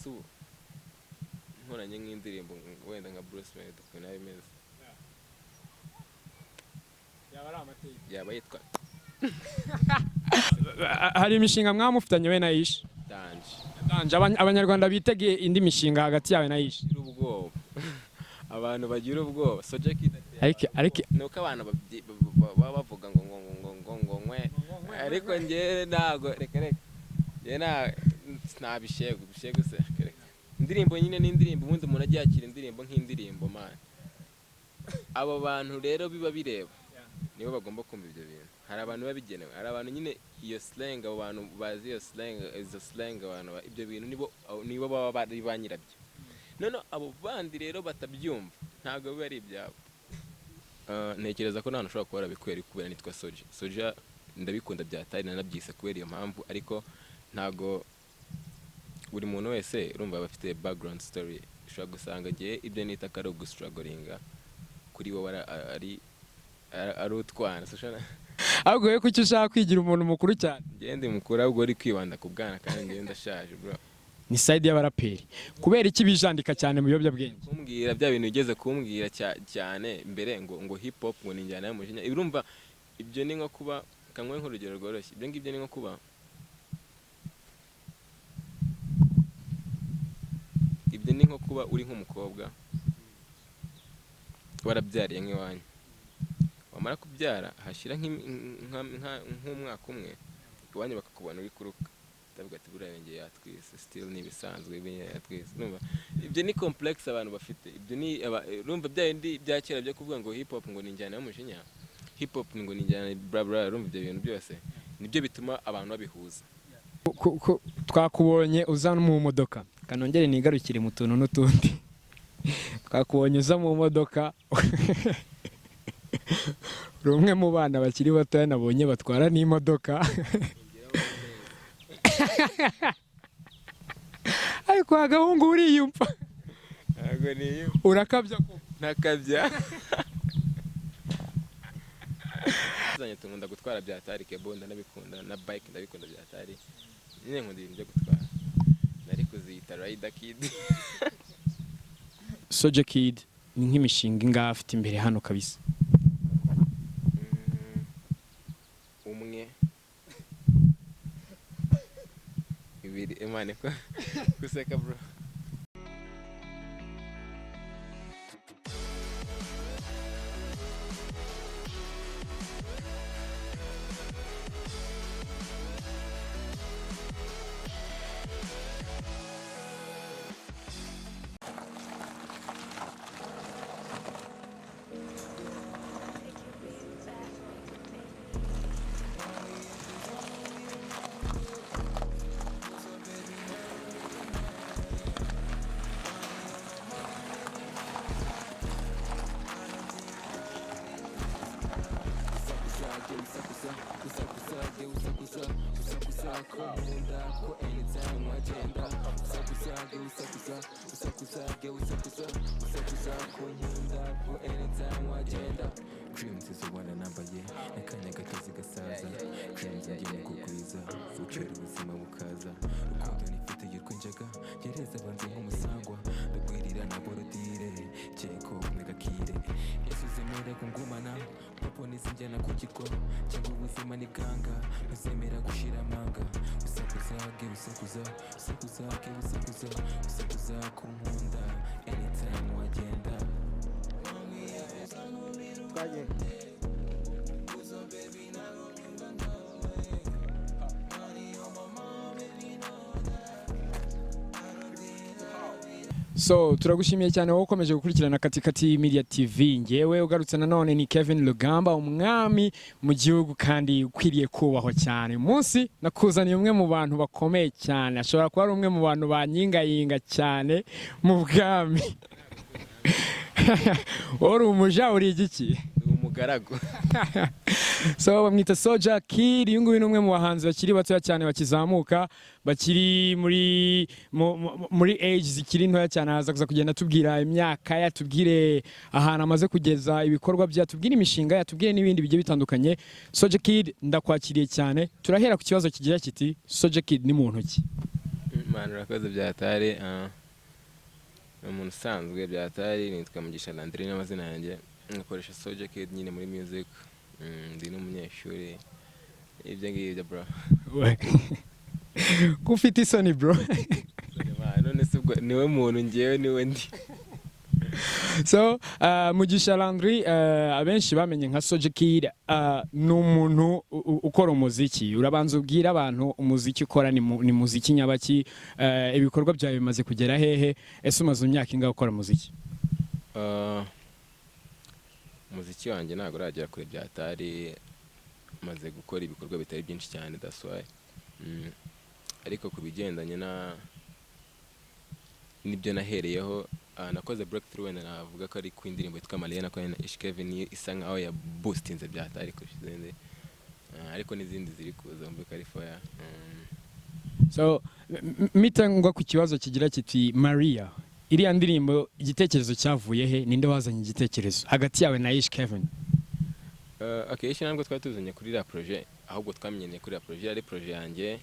su nkoranye nk'indirimbo wenda nka Bruce Melody ukuntu nawe imeze yaba ari amateka yaba yitwa hari imishinga mwamufitanye we na Ish Danje abanyarwanda bitegeye indi mishinga hagati yawe na Ish ubwoba abantu bagira ubwoba Soja Kid ariko nuko abantu baba bavuga ngo nkwe ariko njye ntago reka njye ntabishego se indirimbo nyine n'indirimbo ubundi umuntu agiye akira indirimbo nk'indirimbo man abo bantu rero biba bireba nibo bagomba kumva ibyo bintu hari abantu babigenewe hari abantu nyine iyo slang abo bantu bazi iyo slang abantu ibyo bintu nibo baba bari banyirabyo none abo bandi rero batabyumva ntago biba ari ibyabo ntekereza ko nta ushobora kuba arabikwera kubera nitwa Soja ndabikunda byatari nanabyise kubera iyo mpamvu ariko ntago buri muntu wese urumva bafite background story ushobora gusanga ngiye ibyo nita kari ugustrugglinga kuri wowe ari utwana ahubwo we kuki ushaka kwigira umuntu mukuru cyane ngende mukuru ahubwo uri kwibanda ku bwana kandi ngende ndashaje bro ni side y'abaraperi kubera iki bijandika cyane mu biyobyabwenge kumbwira bya bintu ugeze kumbwira cyane mbere ngo hip hop ngo ni njyana y'umujinya urumva ibyo ni nko kuba kamwe nk'urugero rworoshye ibyo ngibyo ni nko kuba ibyo ni nko kuba uri nk'umukobwa warabyariye nk'iwanyu wamara kubyara hashira nk'umwaka umwe iwanyu bakakubona uri kuruka ndavuga ati buriya yongeye yatwise still nibisanzwe yatwise urumva ibyo ni complex abantu bafite ibyo ni urumva bya kera byo kuvuga ngo hip hop ngo ni njyana y'umujinya hip hop ngo ni njyana bla bla urumva ibyo bintu byose nibyo bituma abantu babihuza twakubonye uza mu modoka kanongere nigarukire mu tuntu n'utundi twakubonye uza mu modoka rumwe mu bana bakiri bato nabonye batwara n'imodoka ariko agahungu uriyumva ntago niyo urakabya ko ntakabya zanye tungunda gutwara byatari kebonda nabikunda na bike ndabikunda byatari nyine nkunda ibintu byo gutwara nari kuzita Rider Kid Soja Kid ni nk'imishinga ingahe afite imbere hano kabisa umwe ibiri emane ko kuseka bro Dreams is the one nambaye nakanya gatozi gasaza dreams ngiye kugwiza future ubuzima bukaza urukundo nifite yirwenjaga gereza banze nk'umusangwa ndagwirira na borodire cyeko negakire yasuzemera kungumana popo nizinjyana ku kigo cyangwa ubuzima ni ganga ntuzemera gushira amanga usakuza kunkunda anytime wagenda So turagushimiye cyane wowe ukomeje gukurikirana Katikati Media TV ngewe ugarutse nanone ni Kevin Lugamba umwami mu gihugu kandi ukwiriye kubahwa cyane munsi nakuzaniye umwe mu bantu bakomeye cyane ashobora kuba ari umwe mu bantu banyingayinga cyane mu bwami uri umuja uri igiki umugaragu so bamwita Soja Kid uyu nguyu ni umwe mu bahanzi bakiri batoya cyane bakizamuka bakiri muri age zikiri ntoya cyane haza kuza kugenda tubwira imyaka yatubwire ahantu amaze kugeza ibikorwa bya tubwire imishinga yatubwire n'ibindi bigiye bitandukanye Soja Kid ndakwakiriye cyane turahera ku kibazo kigira kiti Soja Kid ni muntu ki Man urakoze byatari ni umuntu usanzwe byatari nitwa Mugisha Landry n'amazina yanjye nkoresha Soulja Kid nyine muri music ndi n'umunyeshuri ibyo ngibyo bro Kufite isoni bro. none se ubwo niwe muntu ngewe niwe ndi So Mugisha Landry abenshi bamenye nka Soulja Kid ni umuntu ukora umuziki. Urabanza ubwira abantu umuziki ukora ni muziki nyabaki, ibikorwa byawe bimaze kugera hehe, ese umaze imyaka ingahe ukora umuziki? umuziki wanjye ntabwo uragera kure byatari maze gukora ibikorwa bitari byinshi cyane that's why ariko kubigendanye nibyo nahereyeho nakoze breakthrough wenda navuga ko ari ku indirimbo yitwa Malia nakoranye na Ish Kevin isa nkaho ya boostinze byatari kushizende ariko n'izindi ziri kuza muri California. So mitangwa ku kibazo kigira kiti Maria, iriya ndirimbo igitekerezo cyavuye he, ninde wazanye igitekerezo hagati yawe na Ish Kevin? Okay, Ish ntabwo twatuzanye kuri la projet, ahubwo twamenyanye kuri la projet, ari projet yanjye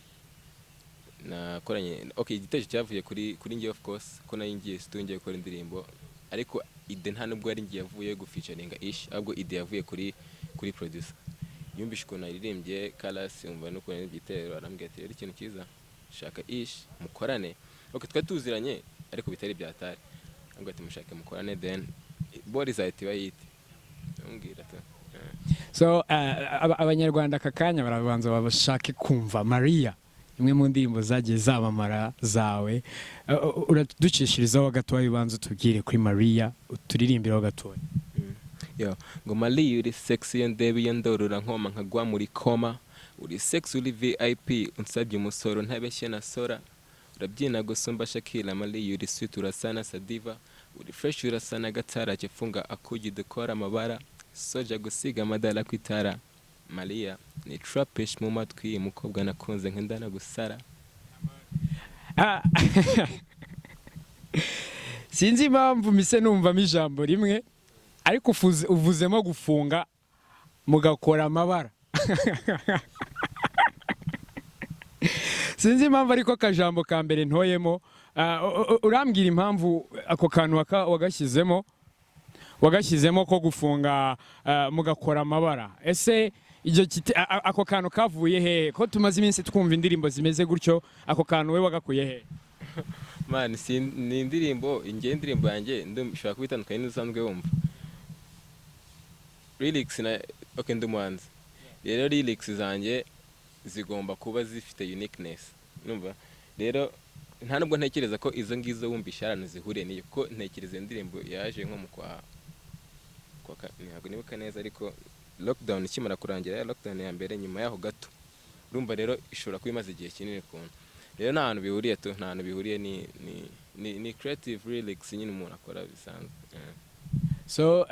nakoranye. Okay, igitekerezo cyavuye kuri ngiye of course ko nayo ngiye studio gukora indirimbo, ariko ide nta nubwo ari ngiye yavuye go featuring Ish, ahubwo ide yavuye kuri producer. Yumvishe ko naririmbye Kalas umva no kubona igitero, arambwira ati ikintu cyiza shaka Ish mukorane. Okay, twatuziranye ariko bitari byatari, ngo ati mushake mukorane then body site bayite umbwira to. So abanyarwanda akakanya barabanza babashake kumva Maria, imwe mu ndirimbo zagiye zabamara zawe, uraducishirizaho gatoya bibanza tubwire kuri Maria, turirimbiraho gatoya. Yo ngo Maria uri sexy ndebe yandorora nkoma nkagwa muri koma, uri sexy uri VIP unsabye umusoro ntabeshye na sora, urabyina gusumba Shakira. Maria uri sweet urasana Sadiva, uri fresh urasana gatara kifunga akugi dekora amabara, Soulja gusiga amadala kwitara. Maria ni trapish mu matwi mukobwa nakunze nkendana gusara. Sinzi impamvu mise numvamo ijambo rimwe ariko uvuzemo gufunga mugakora amabara. Sinzi impamvu ariko kajambo ka mbere ntoyemo. Urambwira impamvu ako kantu wagashyizemo ko gufunga mugakora amabara. Ese ako kantu kavuye he ko tumaze iminsi twumva indirimbo zimeze gutyo, ako kantu we wagakuye he? Man ni indirimbo indirimbo yanjye ndumva kubitandukanye n'usanzwe wumva lyrics na okay ndumuhanzi rero lyrics zanjye zigomba kuba zifite uniqueness numva rero nta nubwo ntekereza ko izo ngizo wumva isharano zihuriye niyo ko ntekereza indirimbo yaje nko mu kwa ntabwo nibuka neza ariko lockdown ikimara kurangira lockdown ya mbere nyuma yaho gato urumva rero ishobora kuba imaze igihe kinini kuntu rero nta hantu bihuriye nta hantu bihuriye ni creative lyrics nyine umuntu akora bisanzwe. So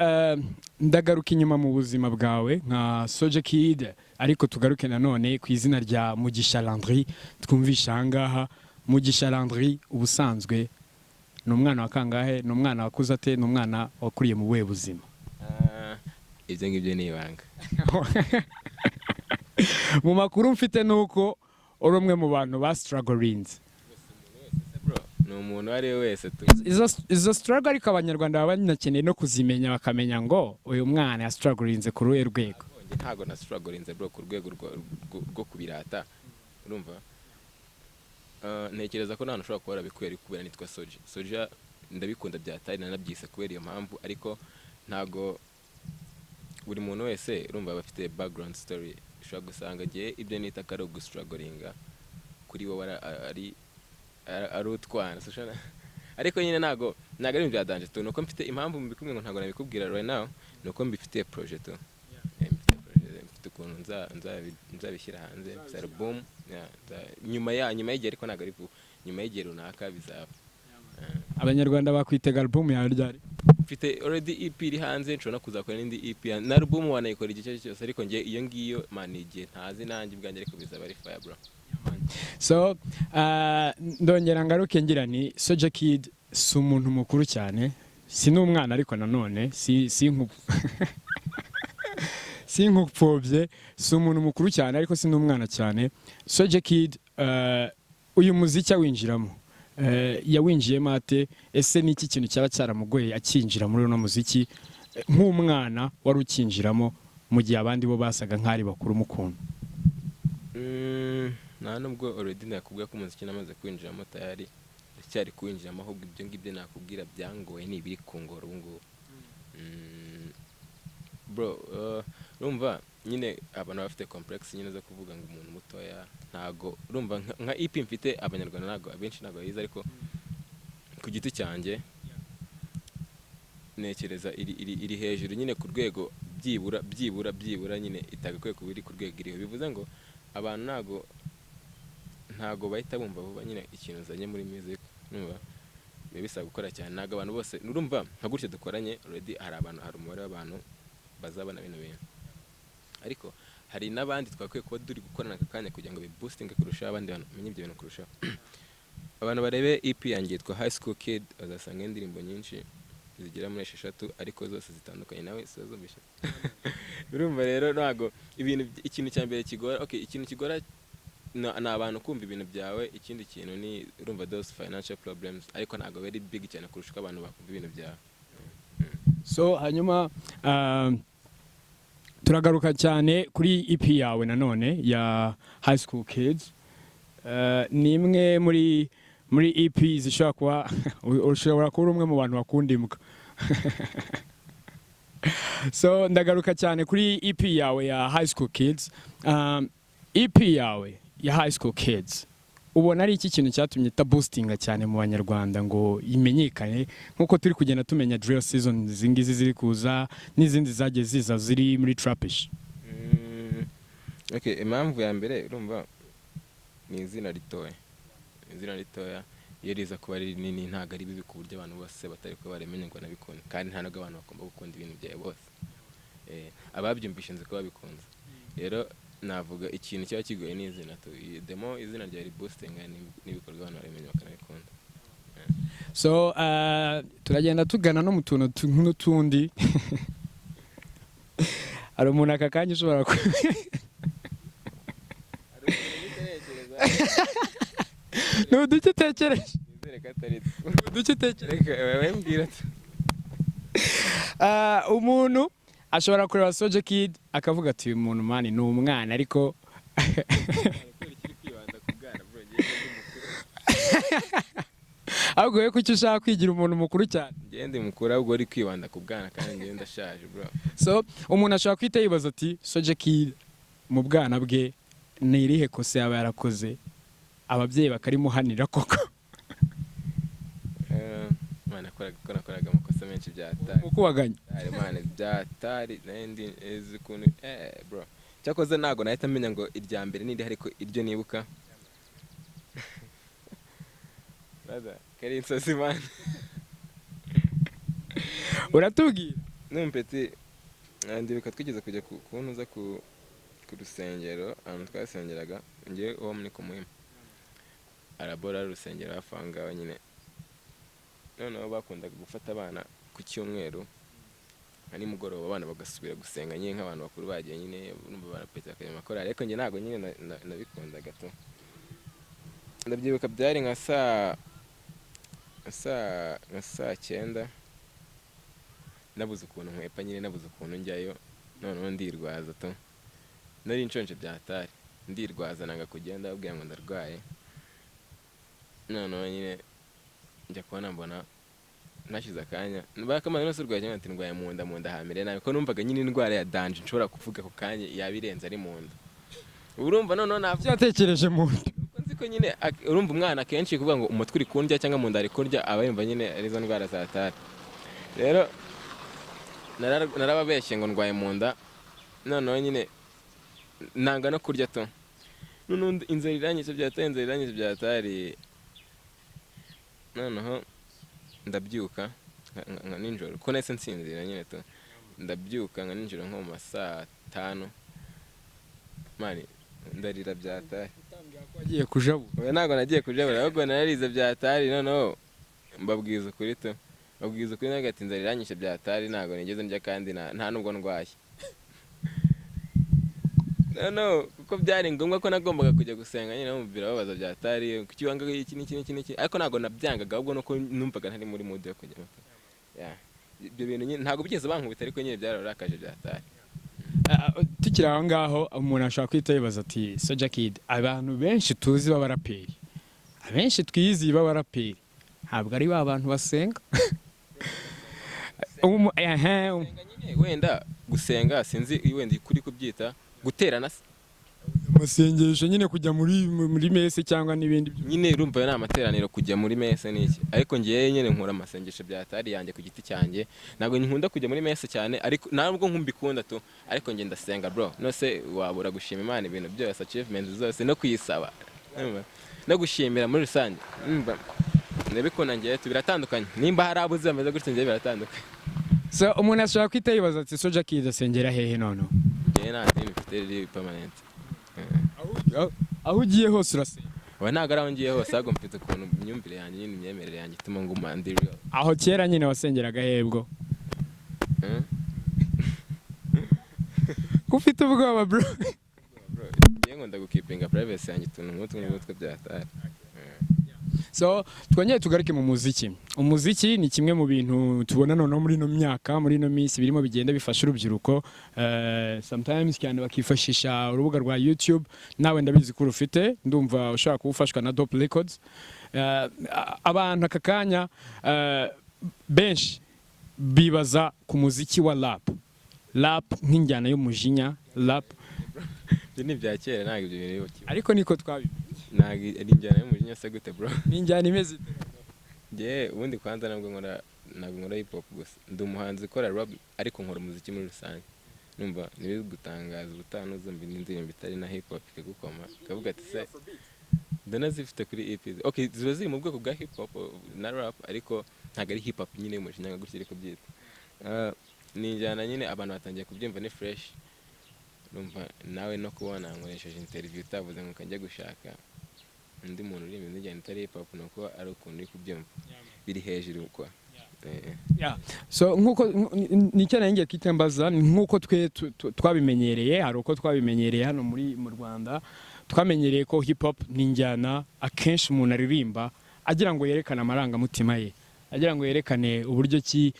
ndagaruka inyuma mu buzima bwawe nka Soulja Kid, ariko tugaruke nanone ku izina rya Mugisha Landry. Twumvisha ahangaha Mugisha Landry ubusanzwe ni umwana wa kangahe, ni umwana wakuze ate, ni umwana wakuriye mu buhe buzima? Ibyo ngibyo ni ibanga. Mu makuru mfite nuko uri umwe mu bantu ba strugglinze. Ni umuntu ari wese tu. Izo struggle ariko abanyarwanda baba banakeneye no kuzimenya bakamenya ngo uyu mwana ya strugglinze ku ruhe rwego. Ntago na strugglinze bro ku rwego rwo kubirata urumva. Ntekereza ko nta ushobora kuba bikwiye kubera nitwa Soulja. Soulja ndabikunda byatari nanabyise kubera iyo mpamvu, ariko ntago buri muntu wese urumva bafite background story. Ushobora gusanga giye ibyo nita karo gustrugglinga kuri wowe ari utwana ariko nyine ntago ari ibintu byadanje tu, nuko mfite impamvu mbikumwe ngo ntago nabikubwira right now, nuko mbifite project tu. Mfite ukuntu nzabishyira hanze album nyuma y'igihe, ariko ntago ari vuba, nyuma y'igihe runaka bizaba. Abanyarwanda bakwitega album yawe ryari? Mfite already EP iri hanze, nshobora kuzakora n'indi EP na album wanayikora igice cyose, ariko ngiye iyo ngiyo man igihe ntazi nanjye ubwanjye, ariko bizaba ari fire bro. So ndongera ngaruke ngira ni Soulja Kid si umuntu mukuru cyane, si n'umwana ariko nanone si nkupfobye, si umuntu mukuru cyane ariko si n'umwana cyane. Soulja Kid uyu muziki awinjiramo yawinjiyemo ate ese ni iki kintu cyaba cyaramugoye akinjira muri uno muziki nk'umwana wari ukinjiramo mu gihe abandi bo basaga nk'ari bakuru mukuntu? nta nubwo already nakubwira ko umuziki namaze kwinjiramo tayari cyari kuwinjiramo, ahubwo ibyo ngibyo nakubwira byangoye ni ibiri kungora ubu ngubu. Bro, urumva nyine abantu bafite complex nyine zo kuvuga ngo umuntu mutoya ntago, urumva nka EP mfite abanyarwanda ntago abenshi ntago yiza, ariko ku giti cyanjye nekereza iri hejuru nyine ku rwego byibura nyine itagakwiye kuba iri ku rwego iriho. Bivuze ngo abantu ntago bahita bumva vuba nyine ikintu uzanye muri music, urumva bisaba gukora cyane. Ntago abantu bose, urumva nka gutyo dukoranye already hari umubare w'abantu bazabona bino bintu, ariko hari n'abandi twakwiye kuba turi gukorana aka kanya kugira ngo biboostinge kurusha abandi bantu bamenye ibyo bintu kurusha. Abantu barebe EP yanjye yitwa High School Kid, bazasanga indirimbo nyinshi zigera muri 6 ariko zose zitandukanye, nawe sizumvisha. Urumva rero ntago ikintu cya mbere kigora, okay, ikintu kigora ni abantu kumva ibintu byawe. Ikindi kintu ni urumva those financial problems, ariko ntago very big cyane kurusha ko abantu bakumva ibintu byawe. So hanyuma turagaruka cyane kuri EP yawe nanone ya High School Kids. Ni imwe muri EP zishobora kuba umwe mu bantu bakunda imbwa. So ndagaruka cyane kuri EP yawe ya High School Kids. EP yawe ya High School Kids, ubona ari iki kintu cyatumye boostinga cyane mu banyarwanda ngo imenyekane, nkuko turi kugenda tumenya drill season zingizi ziri kuza n'izindi zagiye ziza ziri muri trapish? Okay, impamvu ya mbere urumva ni izina ritoya. Iyo riza kuba ari rinini ntago ari bibi ku buryo abantu bose batari ko baremenya ngo nabikunda, kandi nta nubwo abantu bagomba gukunda ibintu byawe bose. Ababyumvishe nzi ko babikunze. Rero navuga ikintu cyaba kigoye ni izina. Demo izina rya boostinga n'ibikorwa abantu baremenya bakanabikunda. So turagenda tugana no mu tuntu n'utundi. Hari umuntu aka kanya ushobora Nuduce tekereje. Umuntu ashobora kureba Soulja Kid akavuga ati uyu muntu mani ni umwana, ariko ahubwo we kuki ushaka kwigira umuntu mukuru cyane? Ngende mukuru ahubwo uri kwibanda ku bwana, kandi ngende ndashaje bro. So umuntu ashobora kwita yibaza ati Soulja Kid mu bwana bwe ni irihe kosa yaba yarakoze ababyeyi bakarimuhanira koko? nakoraga amakosa menshi byatari ukubaganya mane byatari n'indi ezikuntu bro. Cyakoze nago nahita menya ngo irya mbere nindi, ariko iryo nibuka bada kari insozi man. Uratubwira numpeti ndibuka twigeze kujya kuntuza ku rusengero, ahantu twasengeraga ngiye uwo muri Kumuhima, arabora rusengero afanga nyine. Noneho bakundaga gufata abana ku cyumweru ari mugoroba, abana bagasubira gusenga nyine nk'abantu bakuru bagiye nyine, urumva barapeta akaya makora. Ariko nge ntago nyine nabikunda gato. Ndabyibuka byari nka saa 9 nabuze ukuntu nkwepa nyine, nabuze ukuntu njyayo. Noneho ndirwaza to, nari nshonje byatari, ndirwaza nanga kugenda, babwira ngo ndarwaye. Noneho nyine njya kubona mbona nashize akanya bakamana no surwaye cyane, ati ndwaye mu nda hamire nabi, ko numvaga nyine indwara ya danger nshobora kuvuga ku kanya yabirenze ari mu nda. Urumva noneho navyatekereje mu nda, nzi ko nyine urumva umwana kenshi kuvuga ngo umutwe uri kundya cyangwa mu nda ari kundya, aba yumva nyine arizo ndwara za tari. Rero narababeshye ngo ndwaye mu nda. Noneho nyine nanga no kurya to, none inzara iranyise byatari. Noneho ndabyuka nka ninjoro, ko nahise nsinzira nyine to, ndabyuka nka ninjoro nko mu saa 5 mani ndarira byatari. Wagiye kujabura? Oya ntago nagiye kujabura, ahubwo nararize byatari. Noneho mbabwiza ukuri to, mbabwiza ukuri nagati inzara iranyishe byatari, ntago nigeze ndya kandi nta nubwo ndwaye. no kuko byari ngombwa ko nagombaga kujya gusenga nyine bamubwira babaza byatari kuki wanga iki n'iki ariko ntabwo nabyangaga ahubwo nuko numvaga ntari muri mood yo kujya ibyo bintu nyine ntabwo bigeze bankubita ariko nyine byararakaje byatari. Tukiri aho ngaho umuntu ashobora kwita yibaza ati Soja Kid, abantu benshi tuzi b'abaraperi, abenshi twiyizi b'abaraperi ntabwo ari ba bantu basenga. Wenda gusenga sinzi wenda kuri kubyita guterana se amasengesho nyine kujya muri mese cyangwa n'ibindi nyine urumva ni amateraniro kujya muri mese n'iki, ariko ngiye nyine nkora amasengesho byatari yanjye ku giti cyanjye, ntabwo nkunda kujya muri mese cyane ariko ntabwo nkumbikunda tu, ariko ngenda senga bro, no se wabura gushima Imana ibintu byose achievements zose no kuyisaba no gushimira muri rusange nebikona ngiye biratandukanye, nimba hari abuze bameze gutyo ngiye biratandukanye. So umuntu ashobora kwita yibaza ati Soja Kid asengera hehe none? Ngiye nta dini mfite permanent. Aho ugiye hose urasenga? Wa ntabwo ari aho ngiye hose, ahubwo mfite ukuntu imyumvire yanjye nyine imyemerere yanjye ituma nguma ndi real. Aho kera nyine wasengeraga hebwo? Ufite ubwoba bro? Ngiye nkunda gukipinga privacy yanjye utuntu nk'utwo byatari. So twongeye tugaruke mu muziki. Umuziki ni kimwe mu bintu tubona noneho muri ino myaka, muri ino minsi birimo bigenda bifasha urubyiruko, sometimes cyane bakifashisha urubuga rwa YouTube. Nawe ndabizi ko rufite, ndumva ushaka kubufashwa na Dope Records. Abantu aka kanya benshi bibaza ku muziki wa rap nk'injyana y'umujinya, rap ni bya kera ntabwo ibyo bintu ariko niko twabi ntabwo ari injyana y'umujinya se gute bro? Ni injyana imeze ite? Ngiye ubundi kwanza ntabwo nkora hip hop gusa, ndi umuhanzi ukora rap ariko nkora umuziki muri rusange. Numva nibi gutangaza ubutano zombi n'indirimbo bitari na hip hop ikagukoma kavuga ati se ndanazifite kuri EP. Okay, ziba ziri mu bwoko bwa hip hop na rap ariko ntabwo ari hip hop nyine y'umujinya gutya ariko byitwa ni injyana nyine abantu batangiye kubyumva ni fresh. Numva nawe no kubona nkoresheje interview utavuze ngo kajya gushaka undi muntu uri mu njyana itari hip hop nuko ari ukuntu uri kubyumva biri hejuru kwa. So nkuko nicyo nanjye kitembaza nkuko twabimenyereye, hari uko twabimenyereye hano mu Rwanda, twamenyereye ko hip hop ni injyana akenshi umuntu aririmba agira ngo yerekane amarangamutima ye, agira ngo yerekane uburyo ki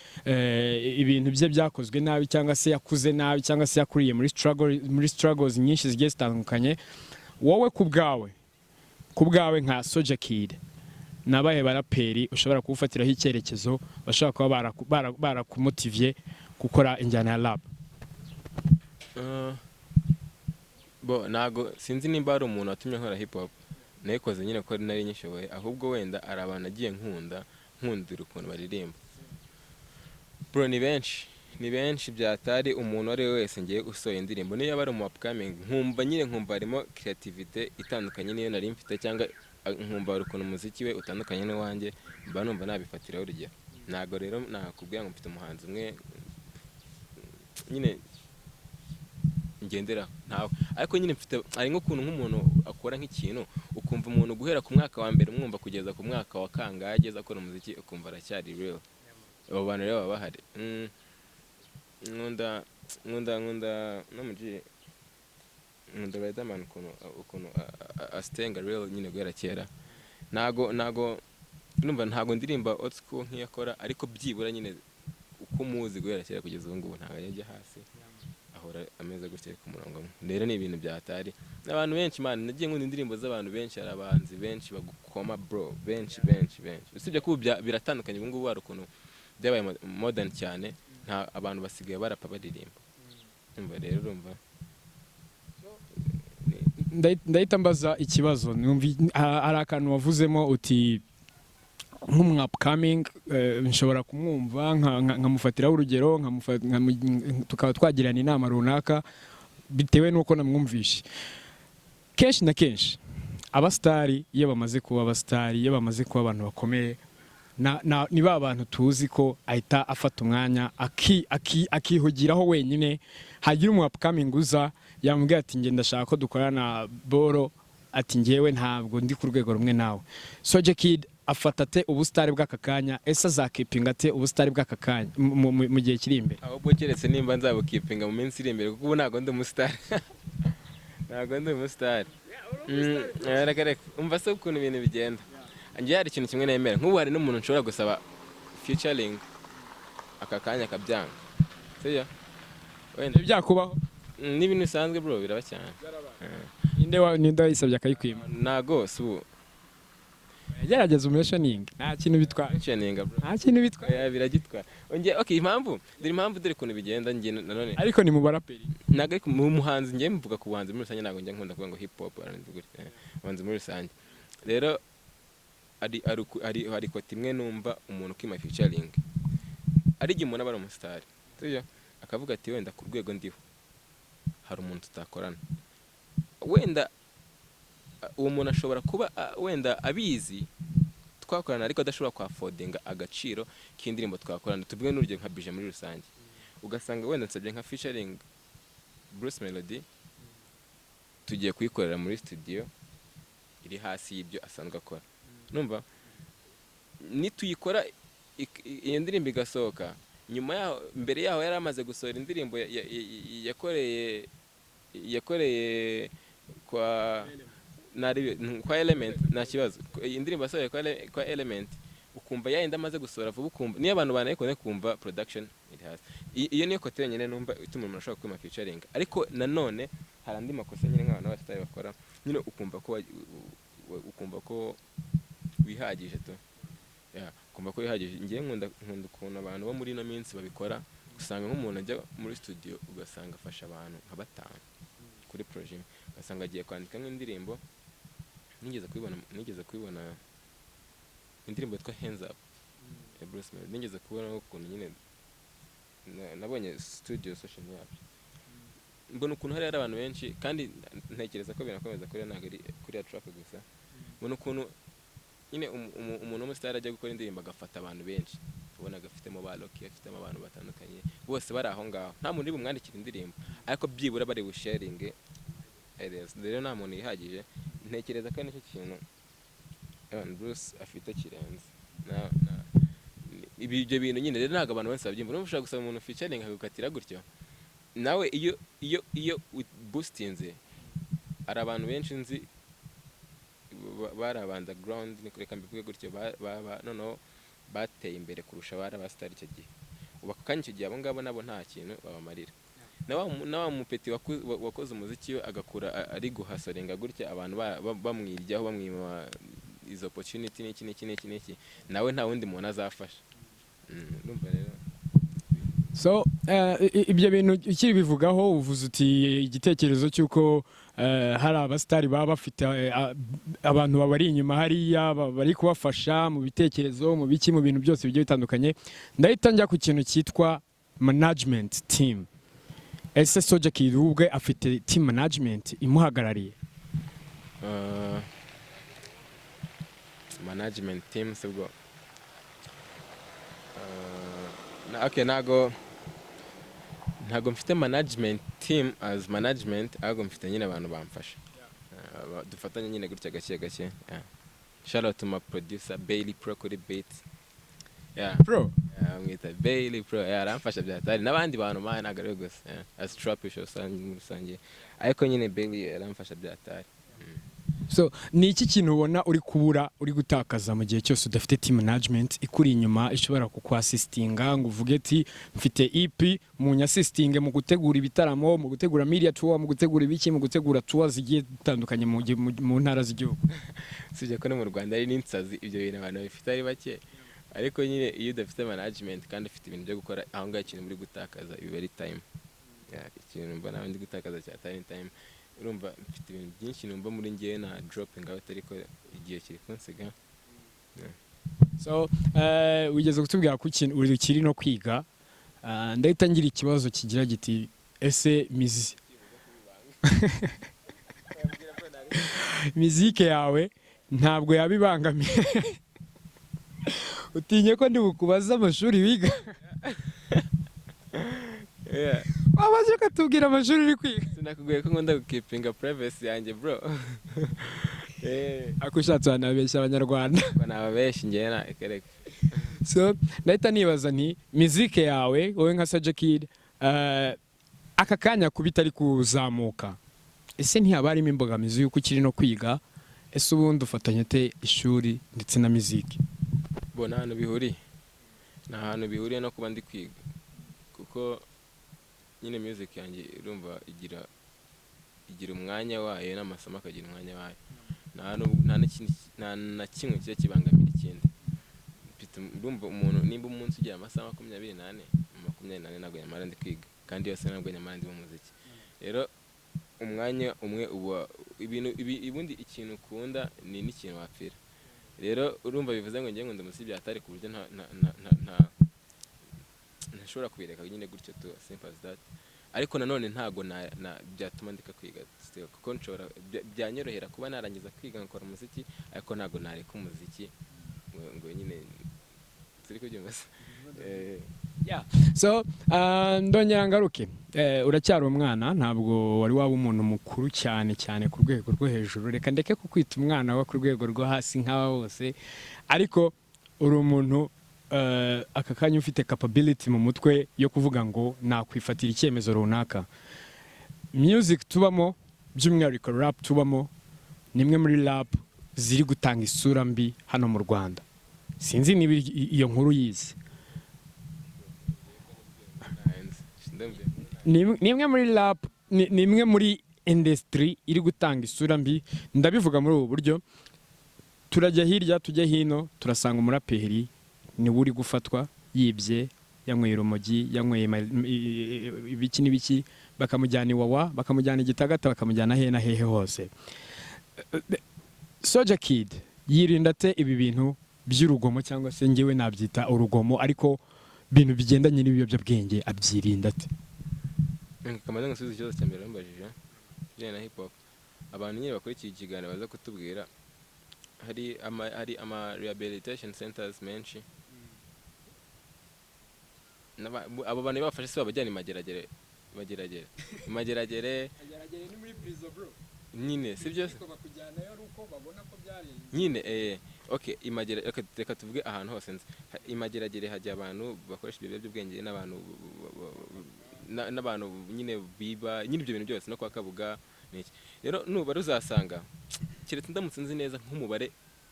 ibintu bye byakozwe nabi cyangwa se yakuze nabi cyangwa se yakuriye muri struggles nyinshi zigiye zitandukanye. Wowe ku bwawe nka Soja Kid, nabahe baraperi ushobora kufatiraho icyerekezo bashobora kuba barakumotivye gukora injyana ya rap? Nago sinzi nimba ari umuntu watumye nkora hip hop, nayikoze nyine ko nari nyishoboye, ahubwo wenda ari abantu agiye nkundira ukuntu baririmba bro. Ni benshi byatari umuntu ari wese ngiye usohoye indirimbo niyo yaba ari mu upcoming nkumva harimo creativity itandukanye niyo nari mfite, cyangwa nkumva ukuntu umuziki we utandukanye n'uwanjye, mba numva nabifatiraho urugero. Ntago rero nakubwira ngo mfite umuhanzi umwe nyine ngendera ntawe, ariko nyine mfite ari nk'ukuntu nk'umuntu akora nk'ikintu ukumva umuntu guhera ku mwaka wa mbere umwumva kugeza ku mwaka wa kangahe ageze akora umuziki ukumva aracyari real. Abo bantu rero baba bahari. Nkunda no mugiye nkunda Riderman ukuntu astenga real nyine guhera kera. Ntago numva ntago ndirimba old school nk'iyakora, ariko byibura nyine uko muzi guhera kera kugeza ubu ngubu ntago yajya hasi, ahora ameze gutya ku murongo. Rero ni ibintu byatari n'abantu benshi man, nagiye nkunda indirimbo z'abantu benshi, hari abahanzi benshi bagukoma bro, benshi usibye ko biratandukanye ubu ngubu, hari ukuntu byabaye modern cyane, nta abantu basigaye barapa baririmba. Umva rero urumva ndahita mbaza ikibazo, hari akantu wavuzemo uti nk'umwapcoming nshobora kumwumva nkamufatiraho urugero, tukaba twagirana inama runaka bitewe n'uko namwumvishe. Kenshi na kenshi abastari iyo bamaze kuba abastari, iyo bamaze kuba abantu bakomeye, ni ba bantu tuzi ko ahita afata umwanya akihugiraho wenyine, hagira umwapcoming uza yamubwira ati ngenda ndashaka ko dukorana boro, ati ngewe ntabwo ndi ku rwego rumwe nawe. Soja Kid afata ate ubustari bw'aka kanya, ese azakipinga ate ubustari bw'aka kanya mu gihe kiri imbere? Ahubwo keretse nimba nzabukipinga mu minsi iri imbere, kuko ubu ntabwo ndi umusitari. ntabwo ndi umusitari. Reka reka umva se ukuntu ibintu bigenda. Njye hari ikintu kimwe nemera, nk'ubu hari n'umuntu nshobora gusaba featuring aka kanya akabyanga, sibyo? Wenda byakubaho n'ibintu bisanzwe bro, biraba cyane. ninde wayisabye akayikwima? Ntago si ubu gerageza umeshoningi, nta kintu bitwara. mentioning bro, nta kintu bitwara. biragitwara. Okay, impamvu dore ukuntu bigenda njye nanone. ariko ni mu baraperi Ntago ariko mu muhanzi njye mvuga ku buhanzi muri rusange, ntabwo njya nkunda kuvuga ngo hip hop abahanzi muri rusange. Rero hari kote imwe numva umuntu ukima featuring ari igihe umuntu aba ari umusitari, sibyo? Akavuga ati wenda ku rwego ndiho hari umuntu tutakorana, wenda uwo muntu ashobora kuba wenda abizi twakorana ariko adashobora kwafodinga agaciro k'indirimbo twakorana. Tuvuge n'urugero nka Bije muri rusange, ugasanga wenda nsabye nka featuring Bruce Melody, tugiye kuyikorera muri studio iri hasi y'ibyo asanzwe akora. Numva nituyikora iyo ndirimbo igasohoka, nyuma yaho mbere yaho yari amaze gusohora indirimbo yakoreye kwa Element, nta kibazo. Indirimbo yasohoye kwa Element ukumva yayindi amaze gusohora vuba, ukumva niyo abantu banayikone kumva production iri hasi. Iyo niyo kote yenyine numva ituma umuntu ashobora kwima featuring. Ariko nanone hari andi makosa nyine nk'abantu b'abasitari bakora, nyine ukumva ko wihagije tu. Ukumva ko wihagije. Ngiye nkunda ukuntu abantu bo muri ino minsi babikora, usanga nk'umuntu ajya muri studio ugasanga afasha abantu nka 5 kuri projet, ugasanga agiye kwandika nk'indirimbo. Nigeze kubibona indirimbo yitwa Hands Up ya Bruce Melody. Nigeze kubona ukuntu nyine nabonye studio session yacu, mbona ukuntu hari abantu benshi, kandi ntekereza ko binakomeza kuri ntabwo ari kuri track gusa. Mbona ukuntu nyine umuntu w'umusitari ajya gukora indirimbo agafata abantu benshi, ubona agafitemo ba Loki, afitemo abantu batandukanye, bose bari aho ngaho, nta muntu uri bumwandikira indirimbo, ariko byibura bari busharinge. Rero nta muntu yihagije. Ntekereza ko nicyo kintu Bruce afite kirenze. Ibyo bintu nyine rero ntabwo abantu bose babyimba. Ushobora gusaba umuntu featuring akagukatira gutyo, nawe iyo boostinze, ari abantu benshi nzi bari underground, ni kureka mbivuge gutyo, noneho bateye imbere kurusha bari abasitari icyo gihe. Ubu ako kanya icyo gihe abo ngabo nabo nta kintu babamarira. Na wa mupeti wakoze umuziki we agakura ari guhasorenga gutya, abantu bamwiryaho, bamwima izo opportunity n'iki, nawe nta wundi muntu azafasha. Numva rero so ibyo bintu ukiri bivugaho, uvuze uti igitekerezo cy'uko hari abasitari baba bafite abantu babari inyuma hariya bari kubafasha mu bitekerezo, mu biki, mu bintu byose bigiye bitandukanye. Ndahita njya ku kintu cyitwa management team. Ese Soulja Kid ubwe afite team management imuhagarariye? Management team sibwo. Okay, ntago mfite management team as management, ahubwo mfite nyine abantu bamfasha, dufatanye nyine gutya gake. Shout out to my producer Bailey Pro kuri beat. Pro mwita Bailey Pro, aramfasha byatari, n'abandi bantu mana ntago ari gusa as trapish usangiye, ariko nyine Bailey aramfasha byatari. So ni iki kintu ubona uri kubura, uri gutakaza mu gihe cyose udafite team management ikuri inyuma ishobora kukwasistinga ngo uvuge ati mfite EP mu nyasistinge mu gutegura ibitaramo, mu gutegura media tour, mu gutegura ibiki, mu gutegura tours zigiye zitandukanye mu ntara z'igihugu? Sije ko no mu Rwanda ari n'insazi ibyo bintu abantu bifite ari bake, ariko nyine iyo udafite management kandi ufite ibintu byo gukora, aho ngaho ikintu muri gutakaza biba ari time. Ikintu mbona ndi gutakaza cyane time. Urumva mfite ibintu byinshi numva muri ngiye na dropping out, ariko igihe kiri kunsiga. So wigeze kutubwira ko ikintu uri kiri no kwiga, ndahita ngira ikibazo kigira giti ese muzike yawe ntabwo yabibangamiye? Utinye ko ndi bukubaza amashuri wiga? Wabaje ukatubwira amashuri uri kwiga? Sinakubwiye ko ngunda gukipinga privacy yanjye bro. Akushatse wanabeshya abanyarwanda. Banabeshya ngiye na ekereka. So ndahita nibaza nti muzike yawe wowe nka Soulja Kid aka kanya kubita ari kuzamuka, ese ntihaba harimo imbogamizi y'uko ukiri no kwiga, ese ubundi ufatanya ute ishuri ndetse na muziki? bo nta hantu bihuriye, nta hantu bihuriye no kuba ndi kwiga, kuko nyine music yanjye urumva igira umwanya wayo n'amasomo akagira umwanya wayo, nta na kimwe kiba kibangamira ikindi. Urumva umuntu nimba umunsi ugira amasaha 24 ntabwo nyamara ndi kwiga, kandi yose ntabwo nyamara ndi mu muziki. Rero umwanya umwe uba ibundi ikintu ukunda ni n'ikintu wapfira. Rero urumva bivuze ngo ngiye nkunda umuziki byatari ku buryo ntashobora kubireka nyine gutyo tu simple as that. Ariko nanone ntago byatuma ndika kwiga still, kuko nshobora byanyorohera kuba narangiza kwiga nkora umuziki, ariko ntago nareka umuziki ngo nyine turi kubyumva. So ndongera ngaruke, uracyari umwana, ntabwo wari waba umuntu mukuru cyane ku rwego rwo hejuru, reka ndeke kukwita umwana wo ku rwego rwo hasi nk'aba bose, ariko uri umuntu aka kanya ufite capability mu mutwe yo kuvuga ngo nakwifatira icyemezo runaka. Music tubamo, by'umwihariko rap tubamo, nimwe muri rap ziri gutanga isura mbi hano mu Rwanda. Sinzi niba iyo nkuru yize. Nimwe muri rap, nimwe muri industry iri gutanga isura mbi. Ndabivuga muri ubu buryo, turajya hirya tujya hino turasanga umuraperi ni uri gufatwa yibye, yanyweye urumogi, yanyweye ibiki n'ibiki, bakamujyana Iwawa, bakamujyana Igitagata, bakamujyana hehe na hehe hose. Soulja Kid yirinda te ibi bintu by'urugomo, cyangwa se ngewe nabyita urugomo, ariko bintu bigendanye n'ibiyobyabwenge abyirinda te? Kamaze ngasubiza ikibazo cya mbere bambajije bijyanye na hip hop. Abantu nyine bakurikiye ikiganiro baza kutubwira hari ama rehabilitation centers menshi, abo bantu bafashe se babajyana imageragere ni muri prison bro nyine, sibyo bakujyana yo ruko babona ko byarenze nyine. Okay, reka tuvuge ahantu hose nzi imageragere hajya abantu bakoresha ibyo by'ubwenge n'abantu nyine biba nyine ibyo bintu byose no kwa Kabuga n'iki. Rero nuba ruzasanga kiretse ndamutse nzi neza nk'umubare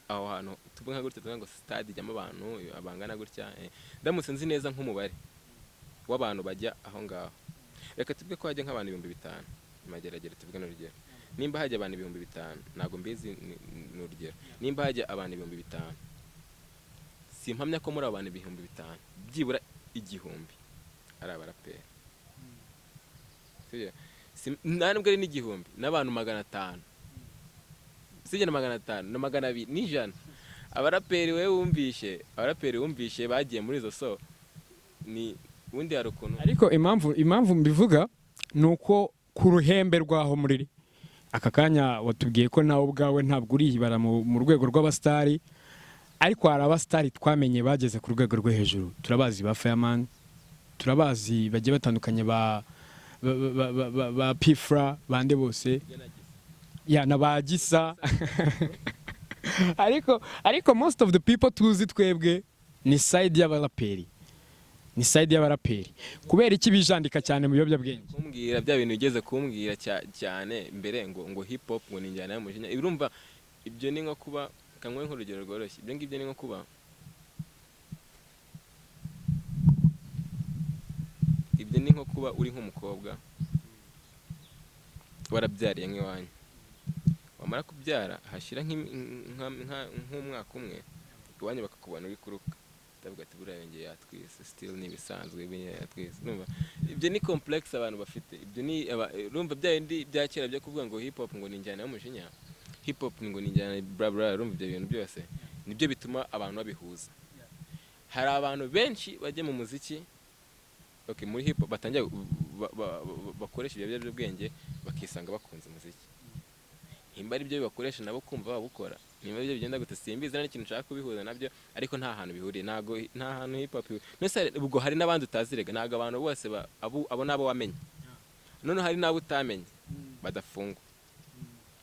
aho hantu tuvuga gutya, tuvuga ngo stade ijyamo abantu abangana gutya, ndamutse nzi neza nk'umubare w'abantu bajya aho ngaho, reka tuvuge ko hajya nk'abantu 5,000 imageragere, tuvuge n'urugero. Nimba hajya abantu 5,000 ntago mbizi n'urugero, nimba hajya abantu 5,000 simpamya ko muri abantu 5,000 byibura 1,000 ari abaraperi, sibyo? Ntabwo ari n'1,000 n'abantu 500, sibyo? Na 500 na 200 n'ijana abaraperi wumvishe bagiye muri izo so ni ubundi hari ukuntu. Ariko impamvu mbivuga nuko ku ruhembe rwaho muri aka kanya watubwiye ko nawe ubwawe ntabwo urihibara mu rwego rw'abastari, ariko hari abastari twamenye bageze ku rwego rwo hejuru. Turabazi ba Fireman, turabazi bagiye batandukanye ba Pifra, bande bose na bagisa ariko most of the people tuzi twebwe ni side y'abaraperi, kubera iki bijandika cyane mu biyobyabwenge? Kumbwira bya bintu bigeze kumbwira cyane mbere ngo hip hop ngo ninjyana y'umujinya. Urumva ibyo ni nko kuba, kamwe nk'urugero rworoshye, ibyo ngibyo ni nko kuba uri nk'umukobwa warabyariye nk'iwanyu, wamara kubyara hashira nk'umwaka umwe iwanyu bakakubona uri kuruka, ndavuga ati buriya yongeye yatwise, still nibisanzwe yatwise. Numva ibyo ni complex abantu bafite, ibyo ni urumva bya bindi bya kera byo kuvuga ngo hip hop ngo ninjyana y'umujinya, hip hop ngo ninjyana bla bla, urumva ibyo bintu byose nibyo bituma abantu babihuza. Hari abantu benshi bajya mu muziki, okay, muri hip hop batangira bakoresha ibyo by'ubwenge bakisanga bakunze umuziki. Himba ari byo bakoresha nabo kumva babukora, nimba byo bigenda gute simbiza n'ikintu nshaka kubihuza nabyo, ariko nta hantu bihuriye, nta hantu hip hop. Nese ubwo hari n'abandi utazirega, ntago abantu bose abo nabo wamenye, none hari nabo utamenye badafungwa,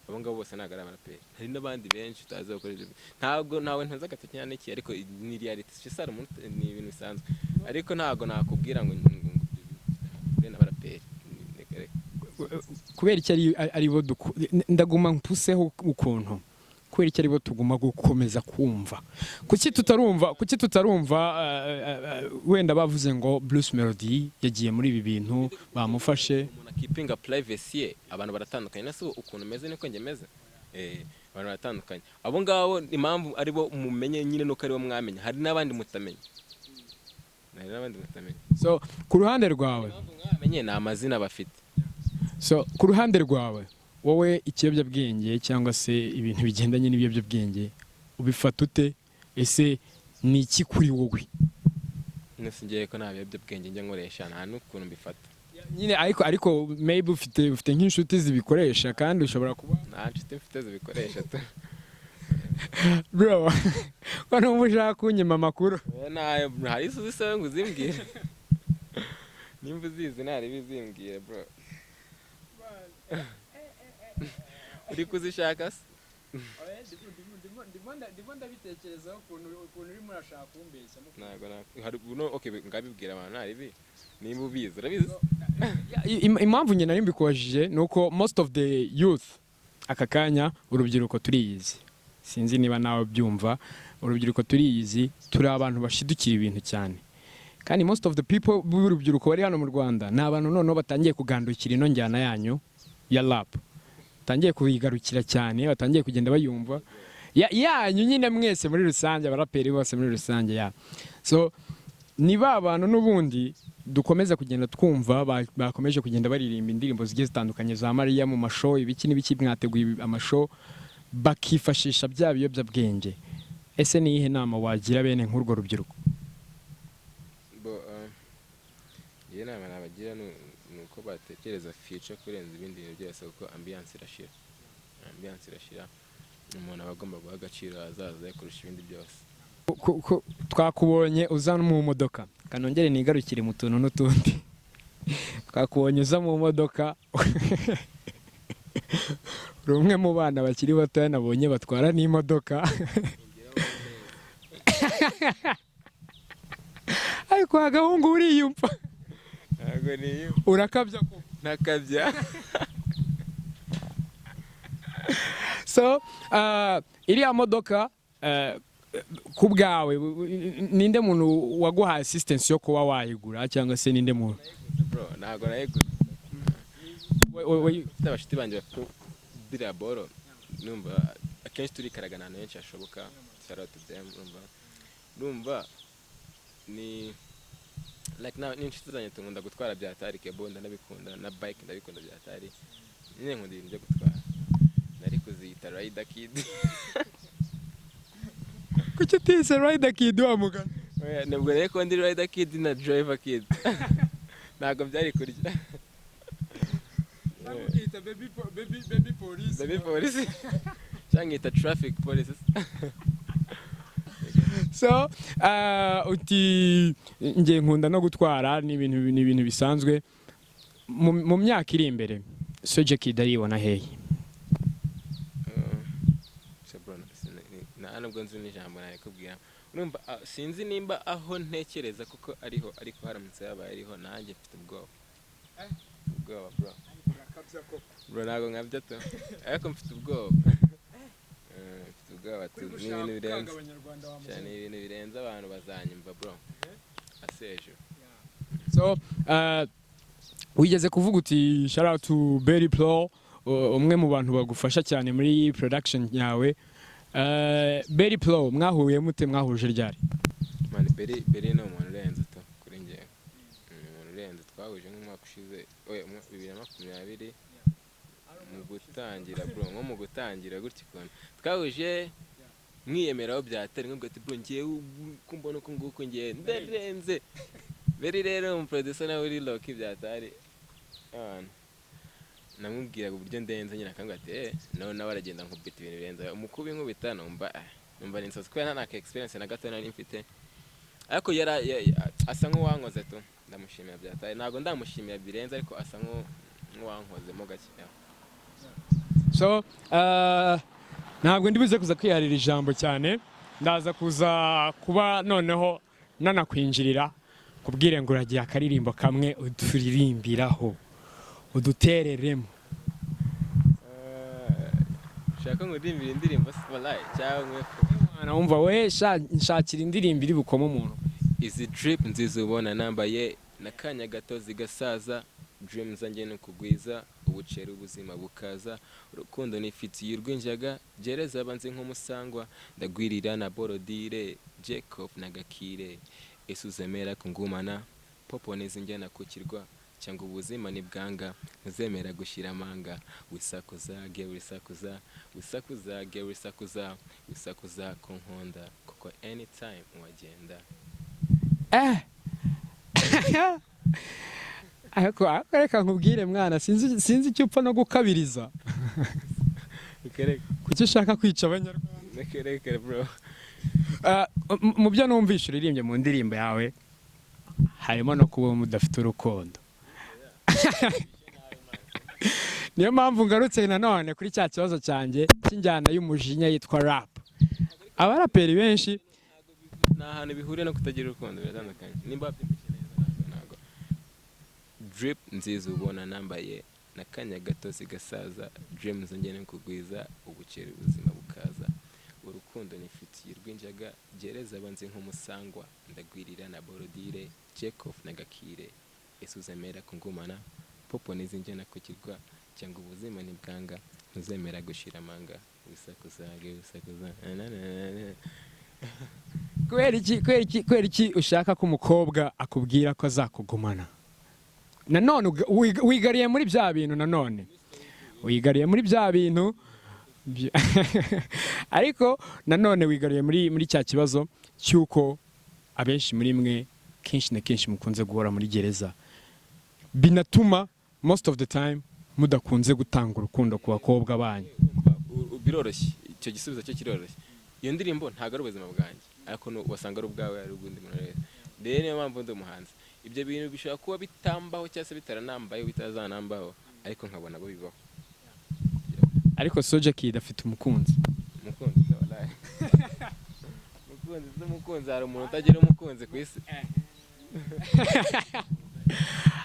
abo ngabo bose ntago ari abaraperi. Hari n'abandi benshi utazi bakoresha, ntago nawe ntaza gatanya n'iki, ariko ni reality cyisara umuntu, ni ibintu bisanzwe, ariko ntago nakubwira ngo n'abaraperi. kubera iki ari bo ndaguma mpuseho ukuntu kubera iki ari bo tuguma gukomeza kumva kuki tutarumva wenda bavuze ngo Bruce Melody yagiye muri ibi bintu bamufashe umuntu akipinga privacy ye abantu baratandukanye nase ukuntu meze niko njye meze abantu baratandukanye abo ngabo impamvu ari bo mumenye nyine nuko ari bo mwamenye hari n'abandi mutamenya so ku ruhande rwawe mwamenye na amazina bafite so ku ruhande rwawe wowe ikiyobyabwenge cyangwa se ibintu bigendanye n'ibiyobyabwenge ubifata ute ese ni iki kuri wowe nsingiye ko nta biyobyabwenge njya nkoresha nta n'ukuntu mbifata nyine ariko maybe ufite nk'inshuti zibikoresha kandi ushobora kuba nta nshuti mfite zibikoresha tu bro ko numva ushaka kunyima amakuru hari isi uzisaba ngo uzimbwire nimba uzizi ntari bizimbwire bro uri kuzishaka se ndimo ndabitekerezaho ukuntu urimo urashaka kumbeshya ngabibwira abantu ntaribi nimba ubizi urabizi impamvu njye nari mbikubajije ni uko most of the youth aka kanya urubyiruko turiyizi sinzi niba nawe byumva urubyiruko turiyizi turi abantu bashidukira ibintu cyane kandi most of the people b'urubyiruko bari hano mu Rwanda ni abantu noneho batangiye kugandukira ino njyana yanyu ya rap batangiye kuyigarukira cyane batangiye kugenda bayumva yanyu nyine mwese muri rusange abaraperi bose muri rusange ya so ni ba bantu n'ubundi dukomeza kugenda twumva bakomeje kugenda baririmba indirimbo zigiye zitandukanye za Mariya mu mashow ibiki n'ibiki mwateguye amashow bakifashisha bya biyobyabwenge ese ni ihe nama wagira bene nk'urwo rubyiruko iyo nama nabagira ni uko batekereza future kurenza ibindi bintu byose kuko ambiance irashira umuntu aba agomba guha agaciro ahazaza kurusha ibindi byose twakubonye uza mu modoka kanongere nigarukire mu tuntu n'utundi twakubonye uza mu modoka uri umwe mu bana bakiri bato nabonye batwara n'imodoka ariko agahungu uriyumva ntabwo niyo urakabya ko ntakabya so iriya modoka ku bwawe ninde muntu waguhaye assistance yo kuba wayigura cyangwa se ninde muntu bro ntabwo nayigura abashiti banjye bafite diraboro numva akenshi turikaragana ahantu henshi hashoboka shout out to them numva ni like n'inshuti zanjye nkunda gutwara byatari kebo ndanabikunda na bike ndabikunda byatari nyine nkunda ibintu byo gutwara nari kuziyita Rider Kid kuki utise Rider Kid wa mugana nubwo rero ko ndi Rider Kid na Driver Kid ntabwo byari kurya baby police cyangwa ita traffic police so uti ngiye nkunda no gutwara ni ibintu bisanzwe mu myaka iri imbere Soulja Kid aribona hehe nubwo nzi n'ijambo nakubwira urumva sinzi nimba aho ntekereza kuko ariko haramutse yabaye ariho nanjye mfite ubwoba bro ntabwo nkabyo to ariko mfite ubwoba ni ibintu birenze abantu bazanyumva bro asejo so wigeze kuvuga uti shout out to Berry Pro umwe mu bantu bagufasha cyane muri production yawe Berry Pro mwahuye mute mwahuje ryari man Berry no umuntu urenze to kuri njye umuntu urenze twahuje nk'umwaka ushize 2020 mu gutangira bro nko mu gutangira gutya ikona twahuje mwiyemeraho byatari nk'ubwo ati bro ngiye kumbona uko nguko ngiye ndarenze Berry rero mu producer nawe uri loki byatari namubwiraga uburyo ndenze nyine akambwira ati nawe aragenda nkubita ibintu birenze umukubi nkubita numva ni insozi kubera nta experience na gato nari mfite ariko asa nk'uwankoze tu ndamushimira byatari ntabwo ndamushimira birenze ariko asa nk'uwankozemo gake so ntabwo ndibuze kuza kwiharira ijambo cyane ndaza kuza kuba noneho nanakwinjirira kubwire ngo uragiye akaririmbo kamwe uturirimbiraho udutereremo. Ushaka ngo ndimbire indirimbo wallahi cyangwa mwefu Mwana wumva we nshakira indirimbo iri bukoma umuntu. izi drip nziza ubona nambaye nakanya gato zigasaza dreams zanjye no kugwiza ubucera ubuzima bukaza urukundo nifitiye urwinjaga gereza abanze nk'umusangwa ndagwirira na borodire Jacob na Gakire isuzemera kungumana popo nezinjyana kukirwa cyangwa ubuzima ni bwanga ntuzemera gushira amanga wisakuza wisakuza ku nkonda kuko anytime wagenda ariko reka nkubwire mwana sinzi icyo upfa no gukabiriza kuki ushaka kwica abanyarwanda bro. mu byo numvishe uririmbye mu ndirimbo yawe harimo no kuba mudafite urukundo. Niyo mpamvu ngarutse nanone kuri cya kibazo cyanjye cy'injyana y'umujinya yitwa rap. Abaraperi benshi nta hantu bihuriye no kutagira urukundo biratandukanye. Nimba wabyumvise neza ntabwo. Drip nziza ubona nambaye nakanya gato zigasaza dreams zanjye no kugwiza ubucera ubuzima bukaza urukundo nifitiye urwinjaga gereza abanze nk'umusangwa ndagwirira na borodire Jacob na Gakire isuzemera kungumana popo nezinjyana kukirwa cyangwa ubuzima ni bwanga ntuzemera gushira amanga wisakuza kwera iki ushaka ko umukobwa akubwira ko azakugumana nanone wigariye muri bya bintu nanone wigariye muri bya bintu ariko nanone wigariye muri cya kibazo cy'uko abenshi muri mwe kenshi na kenshi mukunze guhora muri gereza binatuma most of the time mudakunze gutanga urukundo ku bakobwa banyu. Biroroshye icyo gisubizo cyo kiroroshye. Iyo ndirimbo ntago ari ubuzima bwanjye ariko wasanga ari ubwawe ari ubundi muntu rero. Rero niyo mpamvu ndi umuhanzi. Ibyo bintu bishobora kuba bitambaho cyangwa se bitaranambaye bitazanambaho ariko nkabona bo bibaho. Ariko Soulja Kid afite umukunzi. Umukunzi wallahi. Umukunzi hari umuntu utagira umukunzi ku isi.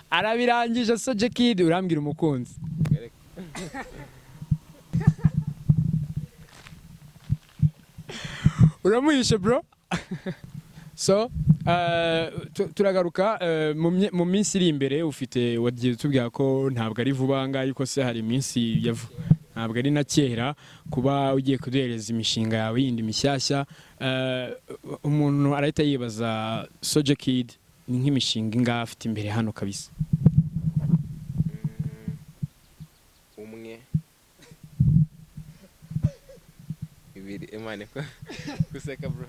Arabirangije Soulja Kid urambwira umukunzi. Uramuhishe bro. So turagaruka mu minsi iri imbere ufite wagiye tubwira ko ntabwo ari vuba ngaho ariko se hari iminsi ntabwo ari na kera kuba ugiye kuduhereza imishinga yawe yindi mishyashya umuntu arahita yibaza Soulja Kid ni nk'imishinga ingahe afite imbere hano kabisa. Umwe ibiri emane ko kuseka bro.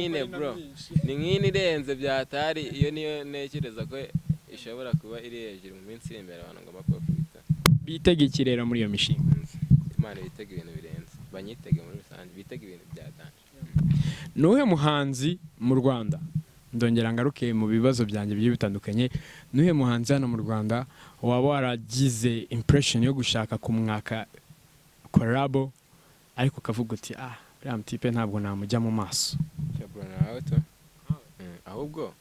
Ni bro ni nk'ini irenze byatari iyo niyo ntekereza ko ishobora kuba iri hejuru mu minsi iri imbere abantu ngomba kubakubita bitege ikirera muri iyo mishinga. Imana bitege ibintu birenze banyitege muri rusange bitege ibintu byatanje. Nuhe muhanzi mu Rwanda ndongera ngaruke mu bibazo byanjye bigiye bitandukanye nuhe muhanzi hano mu Rwanda waba waragize impression yo gushaka kumwaka collabo ariko ukavuga uti uriya mutipe ntabwo namujya mu maso cyabura nawe to ahubwo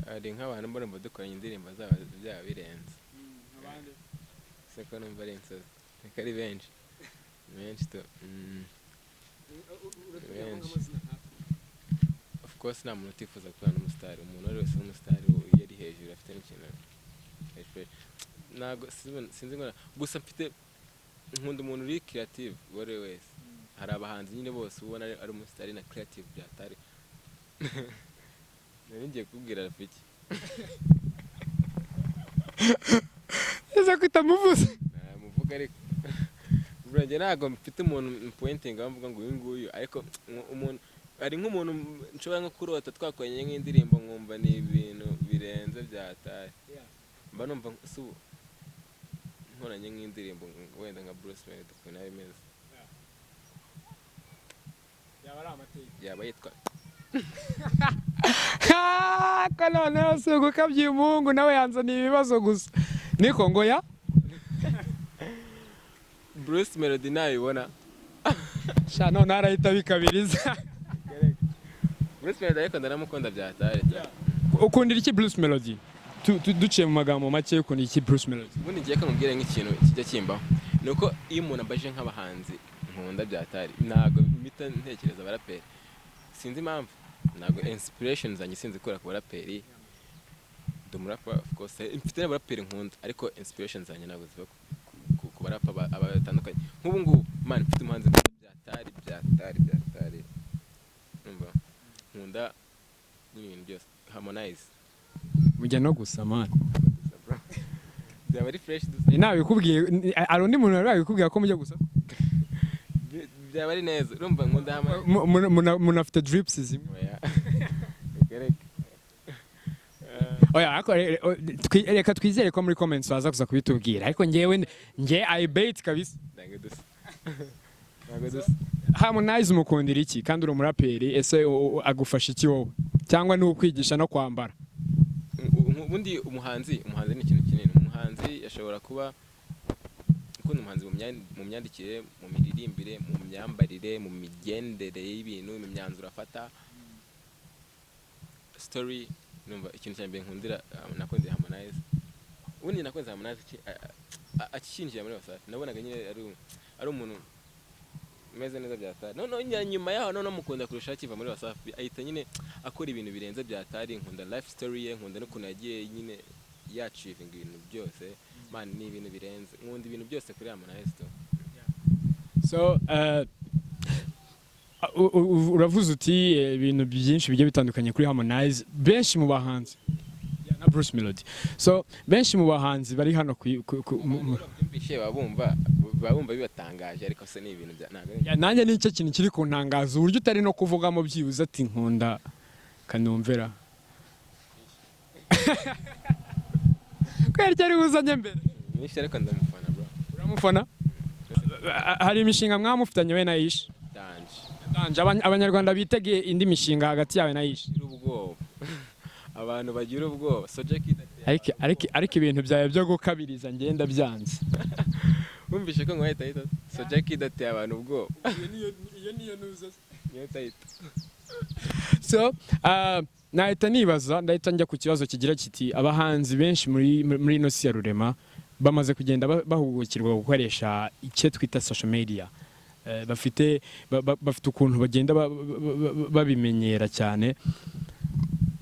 ari nk'abantu mbona dukoranye indirimbo zabo byaba birenze seko numva ari insozi ari benshi to of course nta muntu utifuza kubana n'umusitari umuntu wese w'umusitari iyo ari hejuru afite n'ikintu ntabwo sinzi ngo gusa mfite nkunda umuntu uri creative wari wese hari abahanzi nyine bose ubona ari umusitari na creative byatari nari ngiye kubwira Rafiki ese kutamuvuza muvuga ariko buranje ntago mfite umuntu pointing avuga ngo uyu nguyu ariko umuntu ari nk'umuntu nshobora nko kurota twakoranye nk'indirimbo nkumva ni ibintu birenze byataye mba numva nkoranye nk'indirimbo wenda nka Bruce Melody dukuna bimeze yaba ari amateka yaba yitwa kanone yose gukabye umuhungu nawe yanzaniye ibibazo gusa niko ngo ya Bruce Melody nayibona sha none arahita bikabiriza. Bruce Melody ariko ndaramukunda byatari Ukundira iki Bruce Melody? Duciye mu magambo make ukundira iki Bruce Melody? ubundi ngiye kamubwira nk'ikintu kijya kimbaho nuko iyo umuntu abaje nk'abahanzi nkunda byatari ntago mpita ntekereza abaraperi sinzi impamvu ntago inspiration zanjye sinzi gukora ku baraperi dumurapa of course mfite n'abaraperi nkunda ariko inspiration zanjye ntago ziva ku barapa abatandukanye nk'ubu ngubu man mfite umuhanzi byatari umva nkunda n'ibintu byose Harmonize Mujya no gusa man. byaba ari fresh Nawe bikubwiye ari undi muntu wari bikubwiye ko mujya gusa? byaba ari neza urumva nkunda Harmonize Umuntu afite drips zimwe. Oya reka twizere ko muri comments baza kuza kubitubwira ariko ngewe I bet kabisa. Harmonize umukundira iki kandi uri umuraperi ese agufasha iki wowe cyangwa ni ukwigisha no kwambara? Ubundi umuhanzi ni ikintu kinini. Umuhanzi ashobora kuba ukunda umuhanzi mu myandikire, mu miririmbire, mu myambarire, mu migendere y'ibintu, mu myanzuro afata, story. Numva ikintu cya mbere nkundira nakunze Harmonize. Ubundi nakunze Harmonize akishingiye muri Wasafi. Nabonaga nyine ari umuntu meze neza byatari. No nyuma yaho no mukunda kurusha akiva muri Wasafi. Ahita nyine akora ibintu birenze byatari, nkunda life story ye, nkunda no kuntu yagiye nyine yachieving ibintu byose. Man ni ibintu birenze. Nkunda ibintu byose kuri Harmonize to. So uravuze uti ibintu byinshi bigiye bitandukanye kuri Harmonize benshi mu bahanzi na Bruce Melody. So benshi mu bahanzi bari hano byumvishe babumva bibatangaje ariko se ni ibintu bya nanjye nicyo kintu kiri kuntangaza uburyo utari no kuvugamo byibuze ati nkunda Kanumvera. Kweri cyari uzanye mbere nishe ariko ndamufana bro. Uramufana? Hari imishinga mwamufitanye we na Aisha? Danje abanyarwanda bitegeye indi mishinga hagati yawe na Aisha. Abantu bagira ubwoba Soja Kid ariko ibintu byawe byo gukabiriza ngenda byanze. Wumvishe ko ngwahita yita Soja Kid ati abantu ubwoba. Iyo niyo nuza. Niyo tayita. So nahita nibaza ndahita njya ku kibazo kigira kiti abahanzi benshi muri ino si ya rurema bamaze kugenda bahugukirwa gukoresha icyo twita social media. Bafite ukuntu bagenda babimenyera cyane.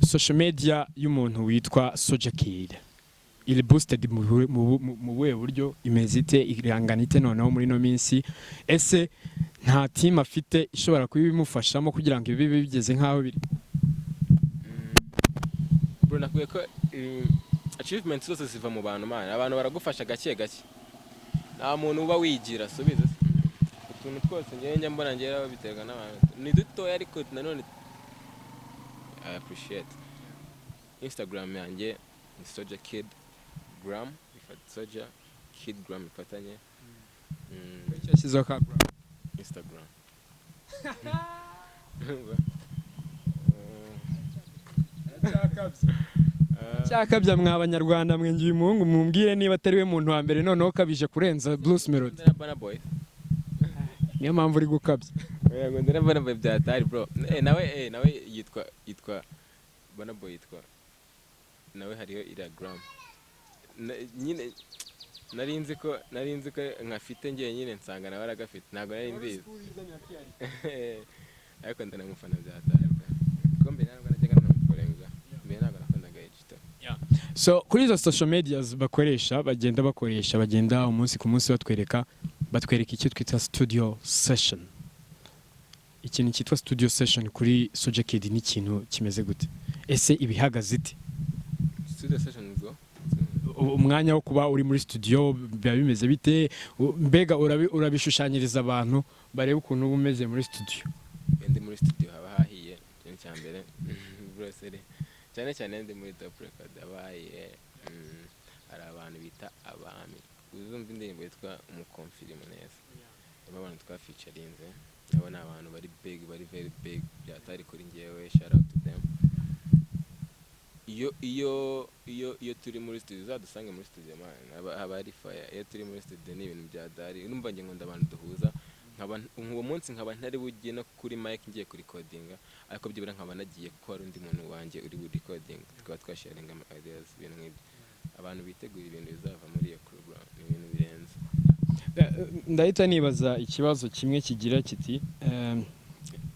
Social media y'umuntu witwa Soja Kid iri boosted mu buryo imeze ite irangana ite noneho muri no minsi ese nta team afite ishobora kubimufashamo kugira ngo ibi bigeze nkaho biri? Bro nakuye ko achievements zose ziva mu bantu man abantu baragufasha gake nta muntu uba wigira subize utuntu twose njye mbona ngera biterwa n'abantu ni dutoya ariko nanone I appreciate. Instagram yanjye ni Soja Kid Gram Soja Kid Gram ifatanye. Cyashyizeho ka Instagram. Cyakabya mwa Abanyarwanda mwe ngiye umuhungu mumbwire niba atari we muntu wa mbere noneho kabije kurenza Bruce Melody. Niyo mpamvu uri gukabya. Yego ndabona byatari bro. Nawe yitwa Bana Boy yitwa. Nawe hariyo ira Gram. Nyine narinzi ko nkafite ngiye nyine nsanga nawe aragafite ntago nari mbizi. Ariko ndanamufana byatari. Kombe ntabwo najyaga namukorenga. Mbe ntabwo nakundaga digital. So kuri izo social medias bagenda umunsi ku munsi batwereka icyo twita studio session. Ikintu cyitwa studio session kuri Soja Kid ni ikintu kimeze gute? Ese ibihagaze ite? Studio session go umwanya wo kuba uri muri studio biba bimeze bite? Mbega urabishushanyiriza abantu barebe ukuntu umeze muri studio. Ndi muri studio haba hahiye cyane cyambere brosere cyane ndi muri top record abaye hari abantu bita abami uzumva indirimbo yitwa umukonfirime neza abantu twa featurinze abo ni abantu bari big bari very big byatari kuri ngewe shout out to them iyo turi muri studio uzadusange muri studio man haba ari fire. Iyo turi muri studio ni ibintu bya dari, urumva nge nkunda abantu duhuza, uwo munsi nkaba ntari bugiye no kuri mic ngiye kuri recordinga, ariko byibura nkaba nagiye kuko hari undi muntu wanjye uri bu recording, tukaba twasharinga ama ideas, ibintu nk'ibyo. Abantu bitegura ibintu bizava muri iyo crew bro, ni ibintu birenze. Ndahita nibaza ikibazo kimwe kigira kiti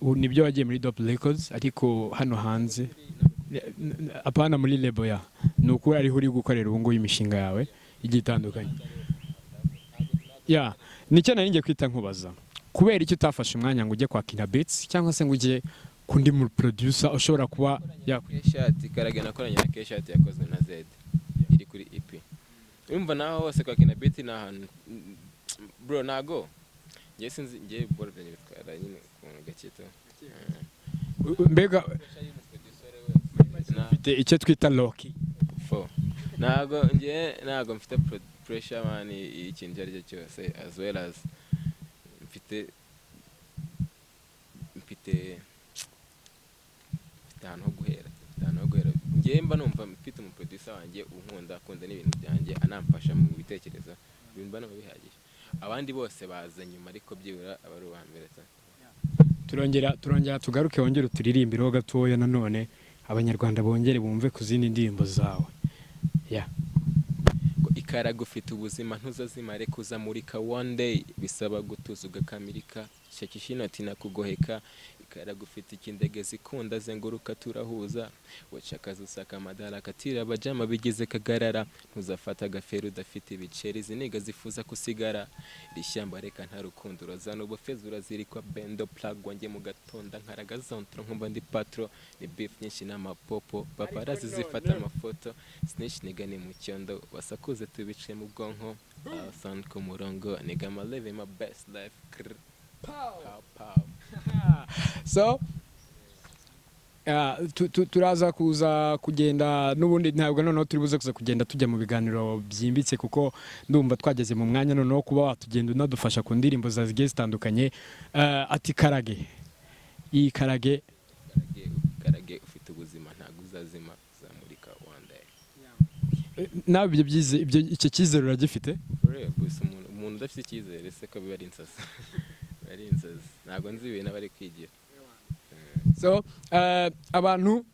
nibyo wagiye muri Dope Records ariko hano hanze apana muri label ya nuko ariho uri gukorera ubu nguyu imishinga yawe igitandukanye. Nicyo nari ngiye kwita nkubaza, kubera icyo utafashe umwanya ngo ujye kwa Kina Beats cyangwa se ngo ujye kundi mu producer ushobora kuba Keshati Karage nakoranye na Keshati yakozwe na Z iri kuri EP. Urumva naho hose kwa Kina Beats na ahantu bro nago ngiye sinzi ngiye border nyitwara nyine ku gakito. Mbega mfite icyo twita Loki nago mfite pressure man ikintu ari cyo cyose, as well as mfite ahantu ho guhera ngiye mba numva mfite umu producer wanjye unkunda akunda n'ibintu byanjye anamfasha mu bitekerezo, ibintu mba bihagije. Abandi bose baza nyuma ariko byibura abari ubambere cyane. turongera tugaruke wongere uturirimbiro gatoya nanone abanyarwanda bongere bumve ku zindi ndirimbo zawe. Ikaraga ufite ubuzima ntuzazimare kuzamurika one day, bisaba gutuza ugakamirika shakishinoti nakugoheka. Ikaraga ufite ikindege zikunda zenguruka turahuza, wacakaza usaka amadara katira abajama bigize kagarara, ntuzafata agafero udafite ibiceri ziniga zifuza kusigara. Rishyamba reka nta rukundo rozana ubufezi urazirikwa bendo plug wanjye mu gatonda nkaraga zontro nkumva ndi patro, ni beef nyinshi n'amapopo paparazi zifata amafoto, snitch nigane mu cyondo wasakuze tubice mu bwonko, sound ku murongo niga ma live my best life. Pow. So turaza kuza kugenda n'ubundi ntabwo noneho turi buze kuza kugenda tujya mu biganiro byimbitse kuko ndumva twageze mu mwanya noneho kuba watugenda unadufasha ku ndirimbo zigiye zitandukanye. Ati Karage Karage ufite ubuzima ntabwo uzazima zamurika one day. Nawe ibyo icyo cyizere uragifite? Umuntu udafite icyizere se ko biba ari insazi. Ari insazi ntabwo nzi ibintu bari kwigira. So abantu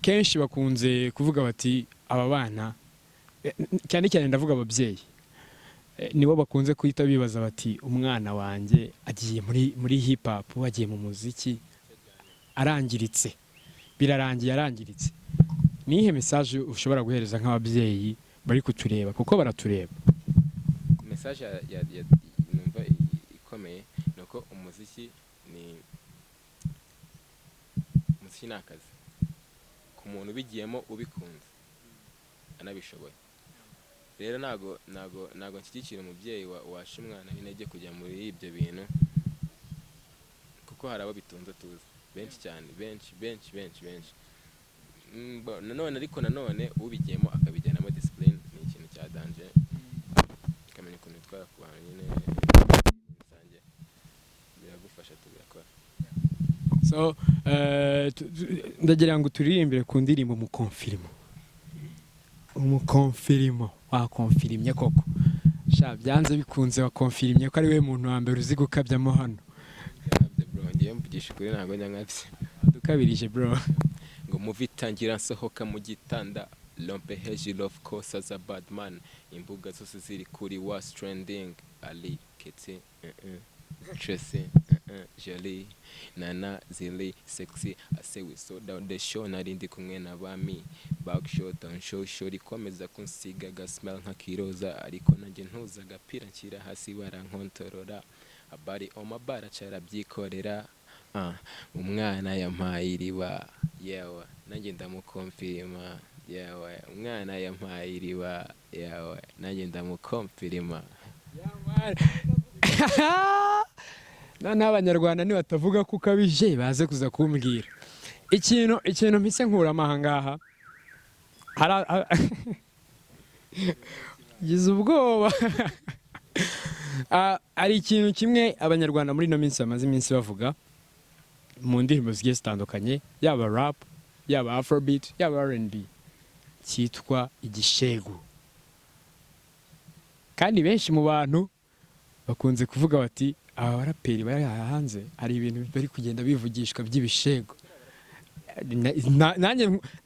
kenshi bakunze kuvuga bati aba bana cyane cyane ndavuga ababyeyi nibo bakunze kuhita bibaza bati umwana wanjye agiye muri hip hop, agiye mu muziki arangiritse, birarangiye arangiritse. Nihe message ushobora guhereza nk'ababyeyi bari kutureba kuko baratureba? Message numva ikomeye nuko umuziki ni akazi ku muntu ubigiyemo ubikunze anabishoboye. Rero nago nshyigikira umubyeyi washa umwana intege kujya muri ibyo bintu kuko hari abo bitunze tuzi benshi cyane, benshi. Nanone ubigiyemo akabijyanamo discipline ni ikintu cya danger, kamenya ukuntu twara ku bantu nyine bisange biragufasha tubikora. So ndagira ngo turirimbire ku ndirimbo umukonfirimo wakonfirimye koko byanze bikunze wakonfirimye ko ari we muntu wa mbere uzi gukabyamo hano. Bro ngiye mvugisha kuri ntago nyankabye dukabirije bro ngo muvitangira nsohoka mu gitanda lompe hejuru of course as a bad man, imbuga zose ziri kuri was trending ali kete Tracy, Jolie, Nana, Zilly, Sexy. I say we sold out the show, narindi kumwe na bami. Back shot on show, shori komeza kunsiga ga smell nka kiroza, ariko nanjye ntuza gapira nshyira hasi barankontorora. Abari omabara cara byikorera. Umwana yampaye iriba, yewe nanjye ndamukonfirima. Yewe umwana yampaye iriba, yewe nanjye ndamukonfirima. Noneho abanyarwanda nibatavuga ko ukabije baze kuza kumbwira ikintu mpise nkuramo aha ngaha gize ubwoba. Ari ikintu kimwe abanyarwanda muri ino minsi bamaze iminsi bavuga mu ndirimbo zigiye zitandukanye, yaba rap, yaba afrobeat, yaba R&B. cyitwa igishegu. Kandi benshi mu bantu bakunze kuvuga bati aba baraperi bari hanze hari ibintu bari kugenda bivugishwa by'ibishego.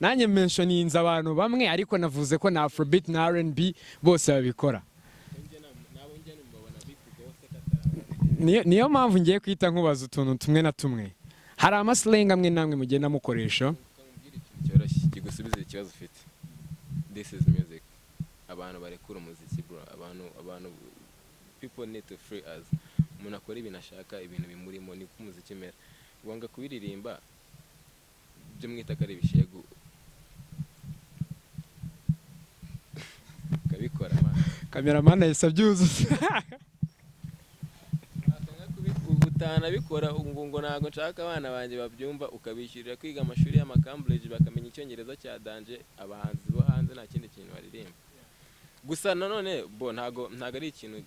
Nanjye mentioninze abantu bamwe ariko navuze ko na Afrobeat na R&B bose babikora. Niyo mpamvu ngiye kwita nkubaza utuntu tumwe na tumwe. Hari amaslang amwe namwe mugenda mukoresha cyoroshye kigusubiza ikibazo ufite. This is music. Abantu barekura umuziki bro, abantu people need to free us. Umuntu akora ibintu ashaka, ibintu bimurimo, niko umuziki mera. Wanga kubiririmba byo mwita kare ibishegu kabikora man. Cameraman yesa byuzuze. Utanabikora ngo ntago nshaka abana banjye babyumva, ukabishyurira kwiga amashuri y'amakambridge bakamenya icyongereza cya danje. Abahanzi bo hanze nta kindi kintu baririmba. Gusa nanone bo ntago ari ikintu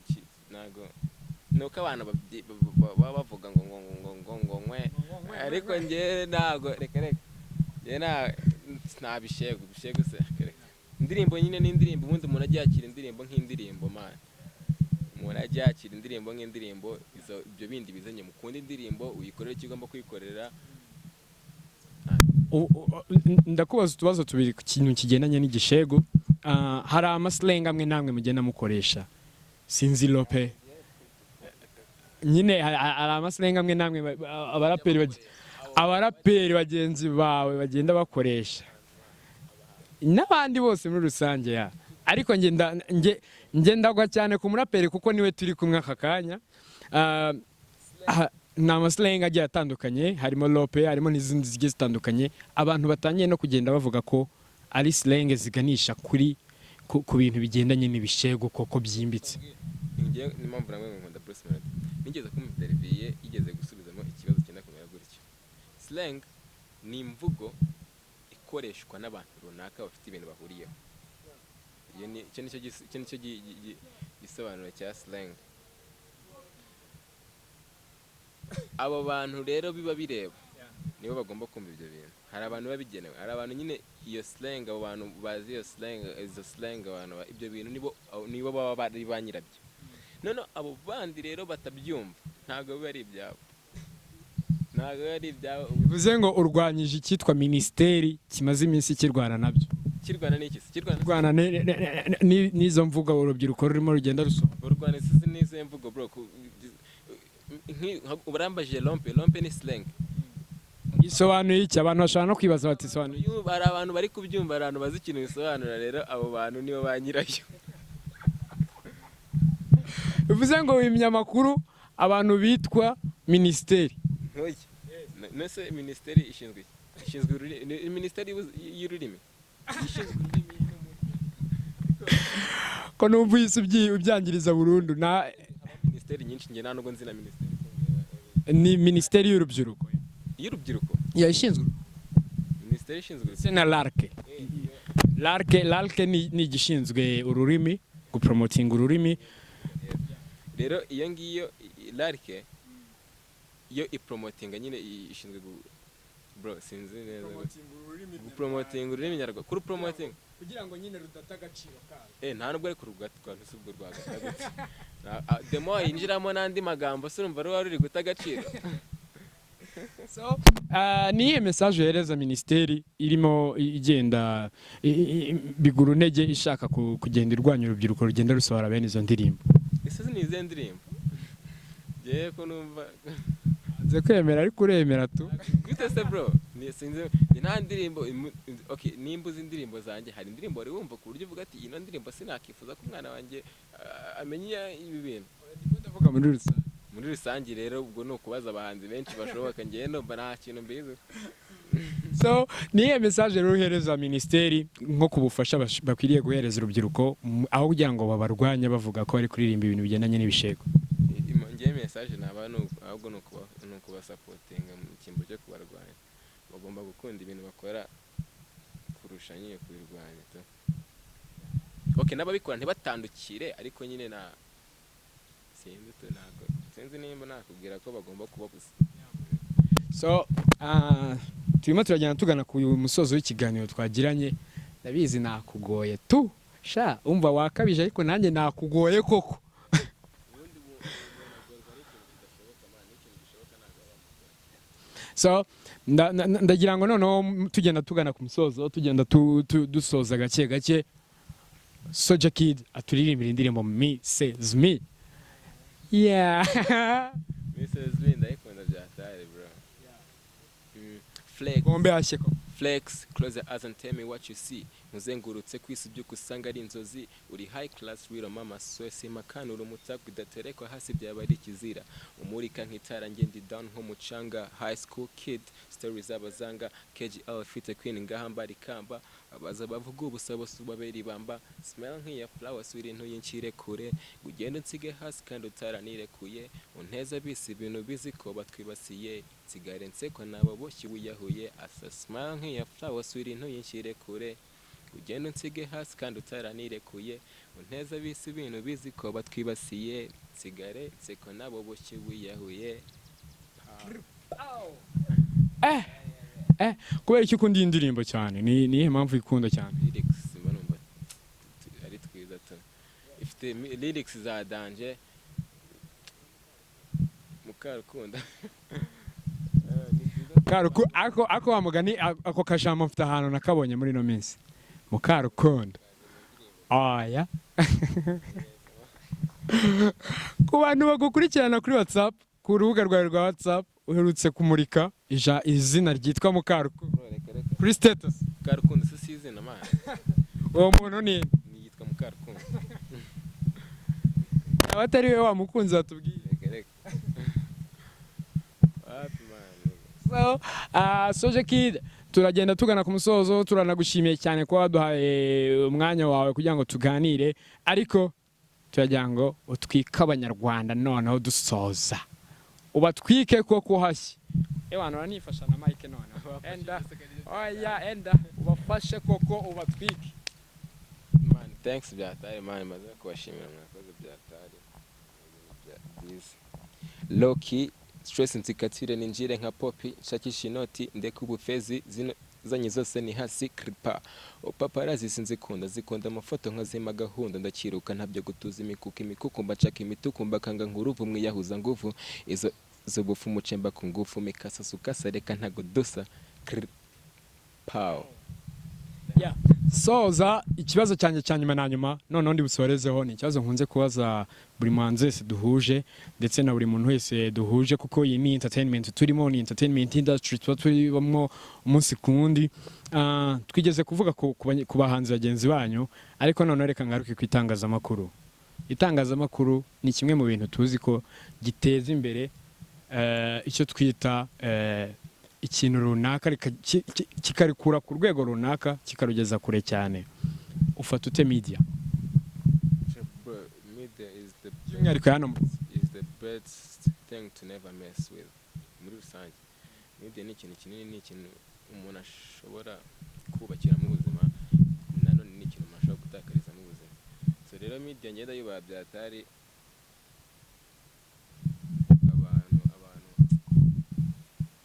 ntago nuko abantu baba bavuga ngo nkwe, ariko njye ntago reka njye nta bishegu se indirimbo nyine n'indirimbo. Ubundi umuntu ajya yakira indirimbo nk'indirimbo man, umuntu ajya yakira indirimbo nk'indirimbo. Ibyo bindi bizanye mukunda indirimbo uyikorera icyo ugomba kwikorera. Ndakubaza utubazo tubiri ku kintu kigendanye n'igishegu. Hari amaslang amwe namwe mugenda mukoresha, sinzi lope nyine. Hari amaslang amwe namwe abaraperi bagenzi bawe bagenda bakoresha n'abandi bose muri rusange ya. Ariko ndagwa cyane ku muraperi kuko niwe turi kumwe aka kanya. Ni amaslang agiye atandukanye, harimo lope, harimo n'izindi zigiye zitandukanye. Abantu batangiye no kugenda bavuga ko ari slang ziganisha ku bintu bigendanye n'ibishego koko byimbitse. Ngiye n'impamvu namwe nkunda Bruce Melody nigeze kumuteleviye igeze gusubizamo ikibazo cyenda kumera gutyo. Slang ni imvugo ikoreshwa n'abantu runaka bafite ibintu bahuriyeho. Icyo nicyo gisobanuro cya slang. Abo bantu rero biba bireba nibo bagomba kumva ibyo bintu. Hari abantu babigenewe, hari abantu nyine iyo slang, abo bantu bazi iyo slang abantu ibyo bintu nibo baba bari banyirabyo. None abo bandi rero batabyumva ntago biba ari ibyabo. Bivuze ngo urwanyije icyitwa ministeri kimaze iminsi kirwana nabyo. Kirwana n'iki? Kirwana n'izo mvuga urubyiruko rurimo rugenda rusoma. Urwana sisi n'izo mvugo bro. Urambaje lompe ni slang. Isobanuye iki? Abantu bashobora no kwibaza bati isobanuye. Hari abantu bari kubyumva, abantu bazi ikintu bisobanura, rero abo bantu nibo banyirayo. Bivuze ngo imyamakuru abantu bitwa ministeri. Nese ministeri ishinzwe ministeri y'ururimi. Ko numvise ubyangiriza burundu na ministeri nyinshi nge nta nubwo nzi na ministeri. Ni ministeri y'urubyiruko. Y'urubyiruko yashinzwe ministeri ishinzwe se na larke ni gishinzwe ururimi, gupromoting ururimi. Rero iyo ngiyo larke iyo ipromotinga nyine ishinzwe bro sinzi neza gupromoting ururimi nyarwanda. Kuri promoting kugira ngo nyine rudata agaciro kayo. Nta nubwo ari ku rugata n'usubwo rwagata. Demo yinjiramo n'andi magambo surumva ruri guta agaciro. So niye message yereza ministeri irimo igenda biguru ntege ishaka kugenda irwanya urubyiruko rugenda rusohora bene izo ndirimbo. Ese ni izo ndirimbo je ko numva nze kwemera ariko uremera tu gute se bro? Ni sinzi nta ndirimbo. Okay, nimbuza indirimbo zanjye, hari indirimbo wari wumva ku buryo uvuga ati ino ndirimbo sinakifuza ko umwana wanjye amenya ibi bintu. Ndavuga muri rusange rero ubwo no kubaza abahanzi benshi bashoboka ngiye nomba nta kintu mbizi. So niye message rero uhereza ministeri nko kubufasha bakwiriye guhereza urubyiruko aho kugira ngo babarwanye bavuga ko bari kuririmba ibintu bigendanye n'ibishego. Ngiye message n'abantu ahubwo no kubasupportinga mu kimbo cyo kubarwanya. Bagomba gukunda ibintu bakora kurusha nyine kubirwanya. Okay, n'ababikora ntibatandukire ariko nyine na sinzi nimba nakubwira ko bagomba kubabuza. So turimo turagenda tugana ku musozo w'ikiganiro twagiranye. ndabizi nakugoye tu sha umva wakabije ariko nanjye nakugoye koko so ndagira ngo noneho tugenda tugana ku musozo tugenda dusoza gake gake Soja Kid aturirimbira indirimbo Mrs. Me. Yeah. Mrs. Me ndayikunda byatari bro. Flex. Gombe asheko. Flex, close your eyes and tell me what you see. Muzengurutse kwisi byuko usanga ari inzozi. Uri high class real mama swese makano urumutaka udaterekwa hasi byaba ari kizira. Umurika nk'itara ngendi down nko mucanga. High school kid, stories abazanga. KGL fit queen ngahamba rikamba. Abaza bavuga ubusabo subaberi bamba. Smell nk'iya flowers wiri nto yincire kure. Ugenda nsige hasi kandi utaranirekuye. Unteza bisi ibintu biziko batwibasiye. Sigare nseko nabo boshyi wiyahuye. Asa smile nk'iya flowers wiri nto yincire kure. Ugenda nsige hasi kandi utaranirekuye. Unteza bisi ibintu biziko batwibasiye. Sigare nseko nabo boshyi wiyahuye. Kubera iki ukunda iyi ndirimbo cyane nihe mpamvu ikunda cyane lyrics mbanumva ari twiza tu ifite lyrics za danje mukarukunda Karuku ako wamugani ako kajambo mfite ahantu nakabonye muri no minsi mukarukunda aya ku bantu bagukurikirana kuri WhatsApp ku rubuga rwawe rwa WhatsApp uherutse kumurika izina ryitwa Mukaruku kuri status Mukarukunda si izina man uwo muntu ni yitwa Mukarukunda abatari we wamukunzi batubwiye so Soja Kid turagenda tugana ku musozo turanagushimiye cyane ko waduhaye umwanya wawe kugira ngo tuganire ariko turagira ngo utwike abanyarwanda noneho dusoza ubatwike koko hashyi ewana uranifasha na Mike noneho enda ubafashe koko ubatwike man thanks byatari man maze kubashimira mwakoze byatari byiza Loki stress nsikatire ninjire nka popi shakisha inoti ndeka ubufezi zino zanye zose ni hasi kripa opaparazi sinzikunda zikunda amafoto nkazima gahunda ndakiruka ntabyo gutuza imikuku mbacaka imituku mbakanga nkuruvu mwiyahuza nguvu izo zubufu mucemba ku ngufu mikasa sukasa reka ntago dusa kripa soza ikibazo cyanjye cyanyuma na nyuma noneho ndi busorezeho ni ikibazo nkunze kubaza buri muhanzi wese duhuje ndetse na buri muntu wese duhuje kuko iyi ni entertainment turimo ni entertainment industry turimo umunsi kundi twigeze kuvuga ku bahanzi bagenzi banyu ariko noneho reka ngaruke ku itangazamakuru ni kimwe mu bintu tuzi ko giteza imbere icyo twita ikintu runaka kikarikura ku rwego runaka kikarugeza kure cyane ufata ute media by'umwihariko hano is the best thing to never mess with muri rusange media ni ikintu kinini ni ikintu umuntu ashobora kubakira mu buzima nanone ni ikintu umuntu ashobora gutakariza mu buzima so rero media ngenda yuba byatari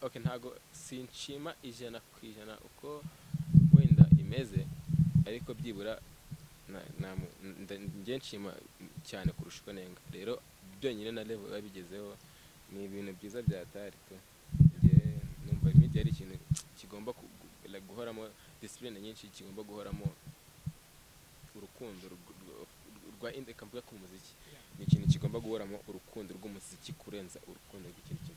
okay ntago sinshima 100% uko wenda imeze ariko byibura nge nshima cyane kurusha uko nenga rero byonyine na level babigezeho ni ibintu byiza byatari to numva media ari ikintu kigomba guhoramo discipline nyinshi kigomba guhoramo urukundo rwa indeka ku muziki ni ikintu kigomba guhoramo urukundo rw'umuziki kurenza urukundo rw'ikintu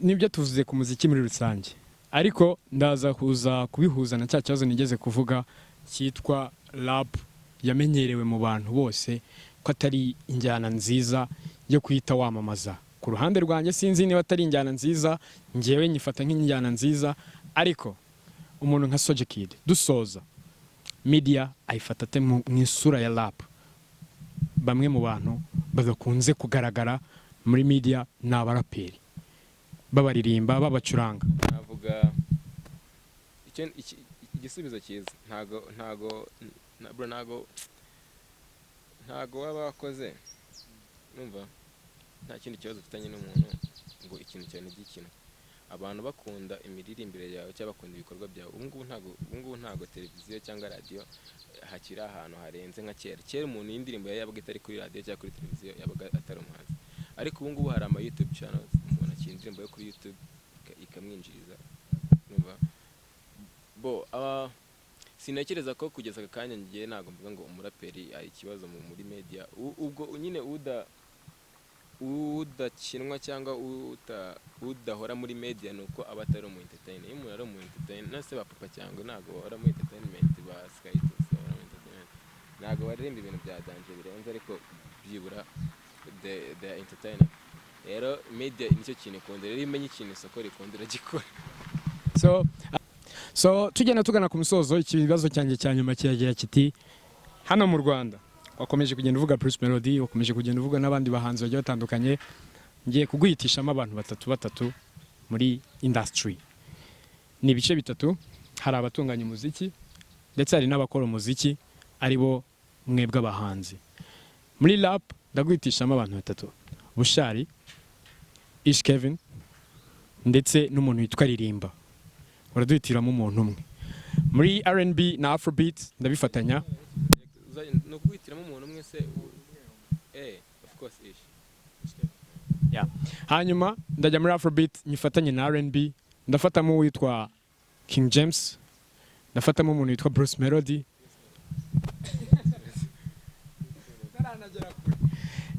nibyo tuvuze ku muziki muri rusange ariko ndaza kuza kubihuza na cya kibazo nigeze kuvuga cyitwa rap yamenyerewe mu bantu bose ko atari injyana nziza yo kwita wamamaza ku ruhande rwanjye sinzi niba atari injyana nziza ngewe nyifata nk'injyana nziza ariko umuntu nka Soja Kid dusoza media ayifata ate mu isura ya rap bamwe mu bantu badakunze kugaragara muri media ni abaraperi babaririmba babacuranga navuga igisubizo cyiza ntago waba wakoze numva nta kindi kibazo ufitanye n'umuntu ngo ikintu cyane gikina abantu bakunda imiririmbire yawe cyangwa bakunda ibikorwa byawe. Ubu ngubu ntago televiziyo cyangwa radio hakiri ahantu harenze nka kera umuntu y'indirimbo yabaga itari kuri radio cyangwa kuri televiziyo yabaga atari umuhanzi, ariko ubu ngubu hari ama YouTube channels umuntu akira indirimbo yo kuri YouTube ikamwinjiriza. Sinakereza ko kugeza aka kanya ngiye ntago mvuga ngo umuraperi ari ikibazo muri media, ubwo nyine udakinwa cyangwa udahora muri media nuko aba atari umu entertainer. Iyo umuntu ari umu entertainer nase ba papa cyangwa ntago bahora muri entertainment, ba Skytus bahora muri entertainment, ntago baririmba ibintu bya danger birenze, ariko byibura the entertainer. Rero media nicyo kintu ikunda, rero imenye ikintu isoko rikundira gikora. So tugenda tugana ku musozo, ikibazo cyanjye cya nyuma kiragira kiti, hano mu Rwanda wakomeje kugenda uvuga Bruce Melody, wakomeje kugenda uvuga n'abandi bahanzi bagiye batandukanye, ngiye kuguhitishamo abantu batatu muri industry. Ni ibice bitatu, hari abatunganya umuziki ndetse hari n'abakora umuziki aribo mwebwe abahanzi. Muri rap ndaguhitishamo abantu batatu: Bushari, Ish Kevin ndetse n'umuntu witwa Ririmba. Uraduhitiramo umuntu umwe. Muri R&B na Afrobeat ndabifatanya. No kuhitiramo umuntu umwe se? Of course Ish. Yeah. Hanyuma ndajya muri Afrobeat nyifatanye na R&B, ndafatamo witwa King James, ndafatamo umuntu witwa Bruce Melody.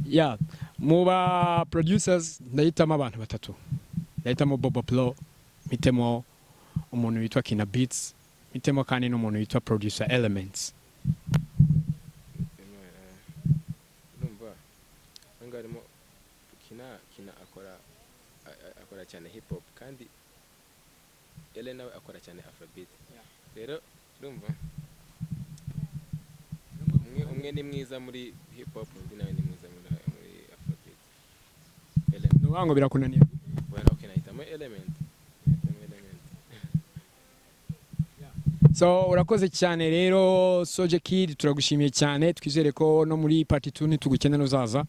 Yeah. Mu ba producers ndahitamo abantu batatu. Ndahitamo Bobo Plo, mitemo umuntu witwa Kina Beats, mitemo kandi n'umuntu witwa Producer Elements. Ngarimo Kina akora cyane hip hop, kandi Elena we akora cyane Afrobeat. Rero urumva umwe ni mwiza muri hip hop, undi nawe ni mwiza muri Afrobeat. Elena Nubango birakunaniye. Bueno, okay, nahitamo Element. So urakoze cyane rero Soulja Kid, turagushimiye cyane, twizere ko no muri part 2 nitugukenera uzaza.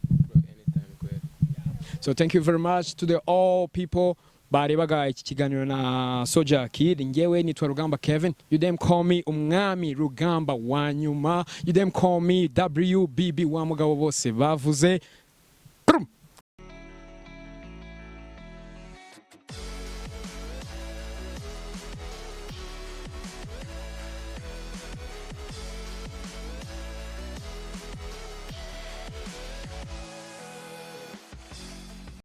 So thank you very much to the all people barebaga iki kiganiro na Soulja Kid. Ngewe nitwa Rugamba Kevin, you them call me umwami Rugamba wa nyuma, you them call me WBB wa mugabo bose bavuze.